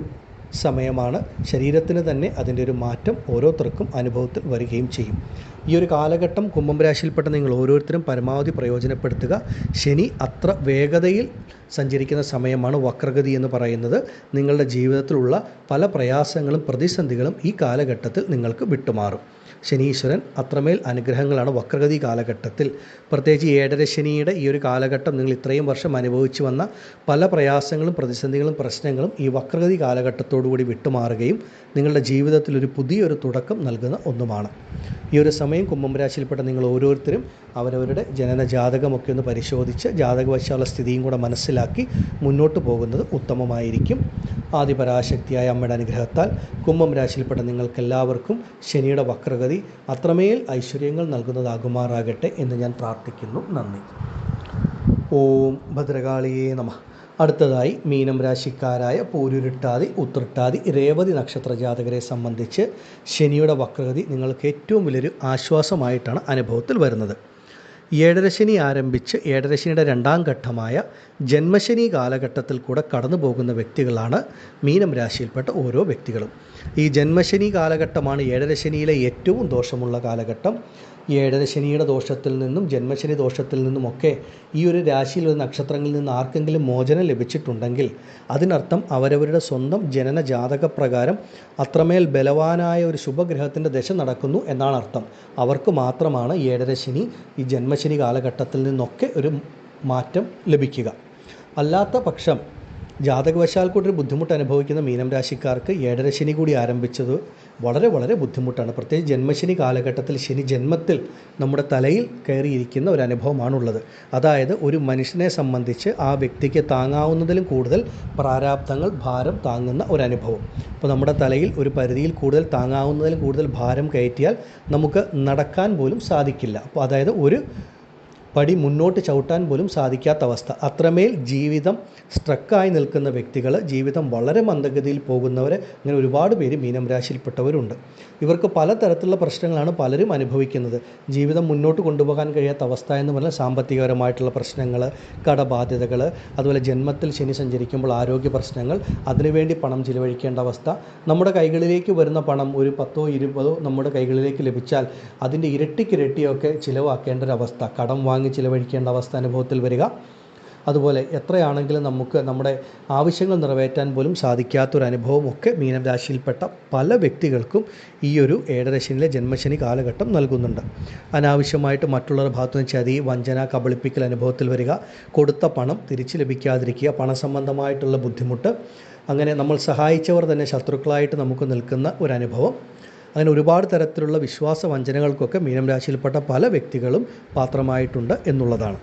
Speaker 1: സമയമാണ്. ശരീരത്തിന് തന്നെ അതിൻ്റെ ഒരു മാറ്റം ഓരോരുത്തർക്കും അനുഭവത്തിൽ വരികയും ചെയ്യും. ഈ ഒരു കാലഘട്ടം കുംഭം രാശിയിൽപ്പെട്ട നിങ്ങൾ ഓരോരുത്തരും പരമാവധി പ്രയോജനപ്പെടുത്തുക. ശനി അത്ര വേഗതയിൽ സഞ്ചരിക്കുന്ന സമയമാണ് വക്രഗതി എന്ന് പറയുന്നത്. നിങ്ങളുടെ ജീവിതത്തിലുള്ള പല പ്രയാസങ്ങളും പ്രതിസന്ധികളും ഈ കാലഘട്ടത്തിൽ നിങ്ങൾക്ക് വിട്ടുമാറും. ശനീശ്വരൻ അത്രമേൽ അനുഗ്രഹങ്ങളാണ് വക്രഗതി കാലഘട്ടത്തിൽ. പ്രത്യേകിച്ച് 7.5 ശനിയുടെ ഈ ഒരു കാലഘട്ടം നിങ്ങൾ ഇത്രയും വർഷം അനുഭവിച്ചു വന്ന പല പ്രയാസങ്ങളും പ്രതിസന്ധികളും പ്രശ്നങ്ങളും ഈ വക്രഗതി കാലഘട്ടത്തോടുകൂടി വിട്ടുമാറുകയും നിങ്ങളുടെ ജീവിതത്തിൽ ഒരു പുതിയൊരു തുടക്കം നൽകുന്ന ഒന്നുമാണ്. ഈ ഒരു സമയം കുംഭം രാശിയിൽപ്പെട്ട നിങ്ങൾ ഓരോരുത്തരും അവരവരുടെ ജനന ജാതകമൊക്കെ ഒന്ന് പരിശോധിച്ച് ജാതകവശാല സ്ഥിതിയും കൂടെ മനസ്സിലാക്കി മുന്നോട്ട് പോകുന്നത് ഉത്തമമായിരിക്കും. ആദിപരാശക്തിയായ അമ്മയുടെ അനുഗ്രഹത്താൽ കുംഭം രാശിയിൽപ്പെട്ട നിങ്ങൾക്കെല്ലാവർക്കും ശനിയുടെ വക്രഗതി അത്രമേൽ ഐശ്വര്യങ്ങൾ നൽകുന്നതാകുമാറാകട്ടെ എന്ന് ഞാൻ പ്രാർത്ഥിക്കുന്നു. നന്ദി. ഓം ഭദ്രകാളിയേ നമഃ. അടുത്തതായി മീനം രാശിക്കാരായ പൂരുരുട്ടാതി, ഉത്രട്ടാതി, രേവതി നക്ഷത്ര ജാതകരെ സംബന്ധിച്ച് ശനിയുടെ വക്രഗതി നിങ്ങൾക്ക് ഏറ്റവും വലിയൊരു ആശ്വാസമായിട്ടാണ് അനുഭവത്തിൽ വരുന്നത്. 7.5 ശനി ആരംഭിച്ച് 7.5 ശനിയുടെ 2ാം ഘട്ടമായ ജന്മശനി കാലഘട്ടത്തിൽ കൂടെ കടന്നു പോകുന്ന വ്യക്തികളാണ് മീനം രാശിയിൽപ്പെട്ട ഓരോ വ്യക്തികളും. ഈ ജന്മശനി കാലഘട്ടമാണ് 7.5 ശനിയിലെ ഏറ്റവും ദോഷമുള്ള കാലഘട്ടം. 7.5 ശനിയുടെ ദോഷത്തിൽ നിന്നും ജന്മശനി ദോഷത്തിൽ നിന്നുമൊക്കെ ഈ ഒരു രാശിയിൽ ഒരു നക്ഷത്രങ്ങളിൽ നിന്ന് ആർക്കെങ്കിലും മോചനം ലഭിച്ചിട്ടുണ്ടെങ്കിൽ അതിനർത്ഥം അവരവരുടെ സ്വന്തം ജനന ജാതകപ്രകാരം അത്രമേൽ ബലവാനായ ഒരു ശുഭഗ്രഹത്തിൻ്റെ ദശ നടക്കുന്നു എന്നാണ് അർത്ഥം. അവർക്ക് മാത്രമാണ് 7.5 ശനി ഈ ജന്മശനി കാലഘട്ടത്തിൽ നിന്നൊക്കെ ഒരു മാറ്റം ലഭിക്കുക. അല്ലാത്ത പക്ഷം ജാതകവശാൽ കൂടി ബുദ്ധിമുട്ട് അനുഭവിക്കുന്ന മീനം രാശിക്കാർക്ക് 7.5 ശനി കൂടി ആരംഭിച്ചത് വളരെ ബുദ്ധിമുട്ടാണ്. പ്രത്യേകിച്ച് ജന്മശനി കാലഘട്ടത്തിൽ ശനി ജന്മത്തിൽ നമ്മുടെ തലയിൽ കയറിയിരിക്കുന്ന ഒരു അനുഭവമാണുള്ളത്. അതായത് ഒരു മനുഷ്യനെ സംബന്ധിച്ച് ആ വ്യക്തിക്ക് താങ്ങാവുന്നതിലും കൂടുതൽ പ്രാരാബ്ധങ്ങൾ, ഭാരം താങ്ങുന്ന ഒരനുഭവം. അപ്പോൾ നമ്മുടെ തലയിൽ ഒരു പരിധിയിൽ കൂടുതൽ താങ്ങാവുന്നതിലും കൂടുതൽ ഭാരം കയറ്റിയാൽ നമുക്ക് നടക്കാൻ പോലും സാധിക്കില്ല. അപ്പോൾ അതായത് ഒരു പടി മുന്നോട്ട് ചവിട്ടാൻ പോലും സാധിക്കാത്ത അവസ്ഥ. അത്രമേൽ ജീവിതം സ്ട്രക്കായി നിൽക്കുന്ന വ്യക്തികൾ, ജീവിതം വളരെ മന്ദഗതിയിൽ പോകുന്നവർ, അങ്ങനെ ഒരുപാട് പേര് മീനം രാശിയിൽപ്പെട്ടവരുണ്ട്. ഇവർക്ക് പലതരത്തിലുള്ള പ്രശ്നങ്ങളാണ് പലരും അനുഭവിക്കുന്നത്. ജീവിതം മുന്നോട്ട് കൊണ്ടുപോകാൻ കഴിയാത്ത അവസ്ഥ എന്ന് പറഞ്ഞാൽ സാമ്പത്തികപരമായിട്ടുള്ള പ്രശ്നങ്ങൾ, കടബാധ്യതകൾ, അതുപോലെ ജന്മത്തിൽ ശനി സഞ്ചരിക്കുമ്പോൾ ആരോഗ്യ പ്രശ്നങ്ങൾ, അതിനുവേണ്ടി പണം ചിലവഴിക്കേണ്ട അവസ്ഥ. നമ്മുടെ കൈകളിലേക്ക് വരുന്ന പണം ഒരു 10 20 നമ്മുടെ കൈകളിലേക്ക് ലഭിച്ചാൽ അതിൻ്റെ ഇരട്ടിക്കിരട്ടിയൊക്കെ ചിലവാക്കേണ്ട ഒരവസ്ഥ, കടം വാങ്ങി ചിലവഴിക്കേണ്ട അവസ്ഥ അനുഭവത്തിൽ വരിക. അതുപോലെ എത്രയാണെങ്കിലും നമുക്ക് നമ്മുടെ ആവശ്യങ്ങൾ നിറവേറ്റാൻ പോലും സാധിക്കാത്തൊരനുഭവം ഒക്കെ മീനം രാശിയിൽപ്പെട്ട പല വ്യക്തികൾക്കും ഈ ഒരു ഏഴരശനിയിലെ ജന്മശനി കാലഘട്ടം നൽകുന്നുണ്ട്. അനാവശ്യമായിട്ട് മറ്റുള്ളവരുടെ ഭാഗത്തുനിന്ന് ചതി, വഞ്ചന, കബളിപ്പിക്കൽ അനുഭവത്തിൽ വരിക, കൊടുത്ത പണം തിരിച്ചു ലഭിക്കാതിരിക്കുക, പണസംബന്ധമായിട്ടുള്ള ബുദ്ധിമുട്ട്, അങ്ങനെ നമ്മൾ സഹായിച്ചവർ തന്നെ ശത്രുക്കളായിട്ട് നമുക്ക് നിൽക്കുന്ന ഒരനുഭവം, അങ്ങനെ ഒരുപാട് തരത്തിലുള്ള വിശ്വാസ വഞ്ചനകൾക്കൊക്കെ മീനം രാശിയിൽപ്പെട്ട പല വ്യക്തികളും പാത്രമായിട്ടുണ്ട് എന്നുള്ളതാണ്.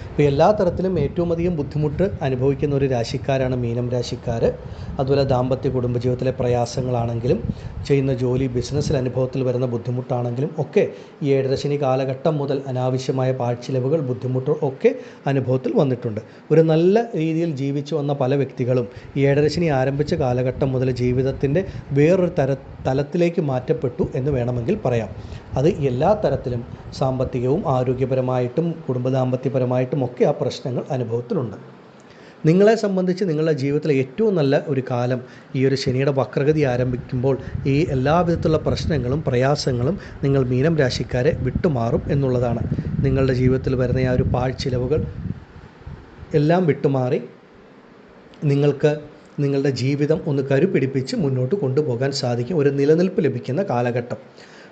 Speaker 1: അപ്പോൾ എല്ലാ തരത്തിലും ഏറ്റവും അധികം ബുദ്ധിമുട്ട് അനുഭവിക്കുന്ന ഒരു രാശിക്കാരാണ് മീനം രാശിക്കാർ. അതുപോലെ ദാമ്പത്യ കുടുംബജീവിതത്തിലെ പ്രയാസങ്ങളാണെങ്കിലും, ചെയ്യുന്ന ജോലി, ബിസിനസ്സിൽ അനുഭവത്തിൽ വരുന്ന ബുദ്ധിമുട്ടാണെങ്കിലും ഒക്കെ ഈ ഏഴരശനി കാലഘട്ടം മുതൽ അനാവശ്യമായ പാഴ്ചിലവുകൾ, ബുദ്ധിമുട്ടുകൾ ഒക്കെ അനുഭവത്തിൽ വന്നിട്ടുണ്ട്. ഒരു നല്ല രീതിയിൽ ജീവിച്ചു വന്ന പല വ്യക്തികളും ഈ ഏഴരശനി ആരംഭിച്ച കാലഘട്ടം മുതൽ ജീവിതത്തിൻ്റെ വേറൊരു തലത്തിലേക്ക് മാറ്റപ്പെട്ടു എന്ന് വേണമെങ്കിൽ പറയാം. അത് എല്ലാ തരത്തിലും സാമ്പത്തികവും ആരോഗ്യപരമായിട്ടും ദാമ്പത്യപരമായിട്ടും ഒക്കെ ആ പ്രശ്നങ്ങൾ അനുഭവത്തിലുണ്ട്. നിങ്ങളെ സംബന്ധിച്ച് നിങ്ങളുടെ ജീവിതത്തിലെ ഏറ്റവും നല്ല ഒരു കാലം ഈ ഒരു ശനിയുടെ വക്രഗതി ആരംഭിക്കുമ്പോൾ ഈ എല്ലാവിധത്തിലുള്ള പ്രശ്നങ്ങളും പ്രയാസങ്ങളും നിങ്ങൾ മീനം രാശിക്കാരെ വിട്ടുമാറും എന്നുള്ളതാണ്. നിങ്ങളുടെ ജീവിതത്തിൽ വരുന്ന ആ ഒരു പാഴ്ചിലവുകൾ എല്ലാം വിട്ടുമാറി നിങ്ങൾക്ക് നിങ്ങളുടെ ജീവിതം ഒന്ന് കരുപിടിപ്പിച്ച് മുന്നോട്ട് കൊണ്ടുപോകാൻ സാധിക്കും, ഒരു നിലനിൽപ്പ് ലഭിക്കുന്ന കാലഘട്ടം.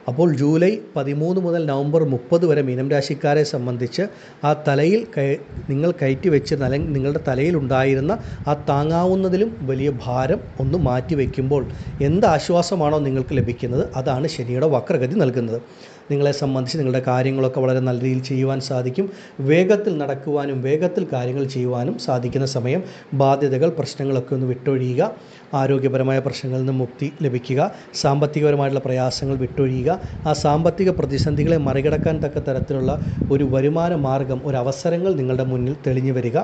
Speaker 1: അപ്പോൾ ജൂലൈ 13 മുതൽ നവംബർ 30 വരെ മീനം രാശിക്കാരെ സംബന്ധിച്ച് ആ തലയിൽ നിങ്ങൾ കയറ്റി വെച്ച് നിങ്ങളുടെ തലയിലുണ്ടായിരുന്ന ആ താങ്ങാവുന്നതിലും വലിയ ഭാരം ഒന്ന് മാറ്റി വയ്ക്കുമ്പോൾ എന്ത് ആശ്വാസമാണോ നിങ്ങൾക്ക് ലഭിക്കുന്നത്, അതാണ് ശനിയുടെ വക്രഗതി നൽകുന്നത്. നിങ്ങളെ സംബന്ധിച്ച് നിങ്ങളുടെ കാര്യങ്ങളൊക്കെ വളരെ നല്ല രീതിയിൽ ചെയ്യുവാൻ സാധിക്കും. വേഗത്തിൽ നടക്കുവാനും വേഗത്തിൽ കാര്യങ്ങൾ ചെയ്യുവാനും സാധിക്കുന്ന സമയം. ബാധ്യതകൾ, പ്രശ്നങ്ങളൊക്കെ ഒന്ന് വിട്ടൊഴിയുക, ആരോഗ്യപരമായ പ്രശ്നങ്ങളിൽ നിന്ന് മുക്തി ലഭിക്കുക, സാമ്പത്തികപരമായിട്ടുള്ള പ്രയാസങ്ങൾ വിട്ടൊഴിയുക, ആ സാമ്പത്തിക പ്രതിസന്ധികളെ മറികടക്കാൻ തക്ക തരത്തിലുള്ള ഒരു വരുമാന മാർഗം, ഒരു അവസരങ്ങൾ നിങ്ങളുടെ മുന്നിൽ തെളിഞ്ഞു വരിക.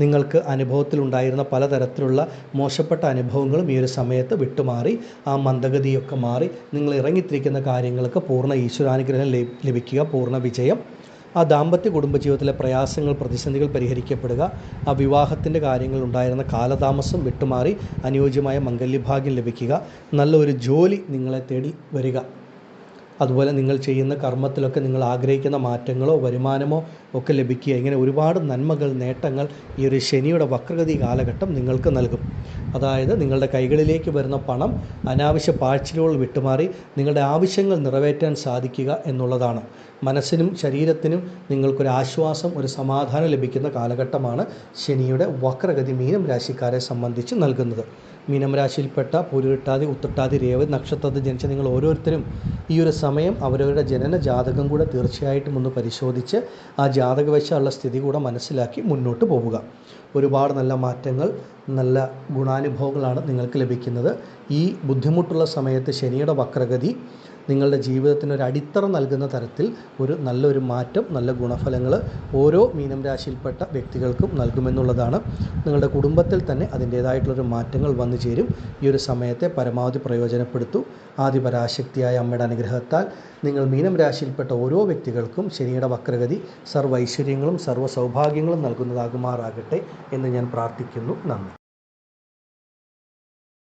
Speaker 1: നിങ്ങൾക്ക് അനുഭവത്തിലുണ്ടായിരുന്ന പലതരത്തിലുള്ള മോശപ്പെട്ട അനുഭവങ്ങളും ഈ ഒരു സമയത്ത് വിട്ടുമാറി ആ മന്ദഗതിയൊക്കെ മാറി നിങ്ങൾ ഇറങ്ങിത്തിരിക്കുന്ന കാര്യങ്ങൾക്ക് പൂർണ്ണ ഈശ്വരാനുഗ്രഹം ലഭിക്കുക, പൂർണ്ണ വിജയം. ആ ദാമ്പത്യ കുടുംബജീവിതത്തിലെ പ്രയാസങ്ങൾ, പ്രതിസന്ധികൾ പരിഹരിക്കപ്പെടുക, ആ വിവാഹത്തിൻ്റെ കാര്യങ്ങൾ ഉണ്ടായിരുന്ന കാലതാമസം വിട്ടുമാറി അനുയോജ്യമായ മംഗല്യഭാഗ്യം ലഭിക്കുക, നല്ലൊരു ജോലി നിങ്ങളെ തേടി വരിക. അതുപോലെ നിങ്ങൾ ചെയ്യുന്ന കർമ്മത്തിലൊക്കെ നിങ്ങൾ ആഗ്രഹിക്കുന്ന മാറ്റങ്ങളോ വരുമാനമോ ഒക്കെ ലഭിക്കുക. ഇങ്ങനെ ഒരുപാട് നന്മകൾ, നേട്ടങ്ങൾ ഈ ഒരു ശനിയുടെ വക്രഗതി കാലഘട്ടം നിങ്ങൾക്ക് നൽകും. അതായത് നിങ്ങളുടെ കൈകളിലേക്ക് വരുന്ന പണം അനാവശ്യ പാഴ്ചിലുകൾ വിട്ടുമാറി നിങ്ങളുടെ ആവശ്യങ്ങൾ നിറവേറ്റാൻ സാധിക്കുക എന്നുള്ളതാണ്. മനസ്സിനും ശരീരത്തിനും നിങ്ങൾക്കൊരു ആശ്വാസം, ഒരു സമാധാനം ലഭിക്കുന്ന കാലഘട്ടമാണ് ശനിയുടെ വക്രഗതി മീനം രാശിക്കാരെ സംബന്ധിച്ച് നൽകുന്നത്. മീനം രാശിയിൽപ്പെട്ട പൂരുരുട്ടാതി, ഉത്രട്ടാതി, രേവതി നക്ഷത്രത്തിൽ ജനിച്ച നിങ്ങൾ ഓരോരുത്തരും ഈ ഒരു സമയം അവരവരുടെ ജനന ജാതകം കൂടെ തീർച്ചയായിട്ടും ഒന്ന് പരിശോധിച്ച് ആ ജാതകവശമുള്ള സ്ഥിതി കൂടെ മനസ്സിലാക്കി മുന്നോട്ട് പോവുക. ഒരുപാട് നല്ല മാറ്റങ്ങൾ, നല്ല ഗുണാനുഭവങ്ങളാണ് നിങ്ങൾക്ക് ലഭിക്കുന്നത്. ഈ ബുദ്ധിമുട്ടുള്ള സമയത്ത് ശനിയുടെ വക്രഗതി നിങ്ങളുടെ ജീവിതത്തിന് ഒരു അടിത്തറ നൽകുന്ന തരത്തിൽ ഒരു നല്ലൊരു മാറ്റം, നല്ല ഗുണഫലങ്ങൾ ഓരോ മീനം രാശിയിൽപ്പെട്ട വ്യക്തികൾക്കും നൽകുമെന്നുള്ളതാണ്. നിങ്ങളുടെ കുടുംബത്തിൽ തന്നെ അതിൻ്റേതായിട്ടുള്ളൊരു മാറ്റങ്ങൾ വന്നു ചേരും. ഈ ഒരു സമയത്തെ പരമാവധി പ്രയോജനപ്പെടുത്തൂ. ആദിപരാശക്തിയായ അമ്മയുടെ അനുഗ്രഹത്താൽ നിങ്ങൾ മീനം രാശിയിൽപ്പെട്ട ഓരോ വ്യക്തികൾക്കും ശനിയുടെ വക്രഗതി സർവ്വ ഐശ്വര്യങ്ങളും സർവ്വ സൗഭാഗ്യങ്ങളും നൽകുന്നതാകുമാറാകട്ടെ എന്ന് ഞാൻ പ്രാർത്ഥിക്കുന്നു. നന്ദി.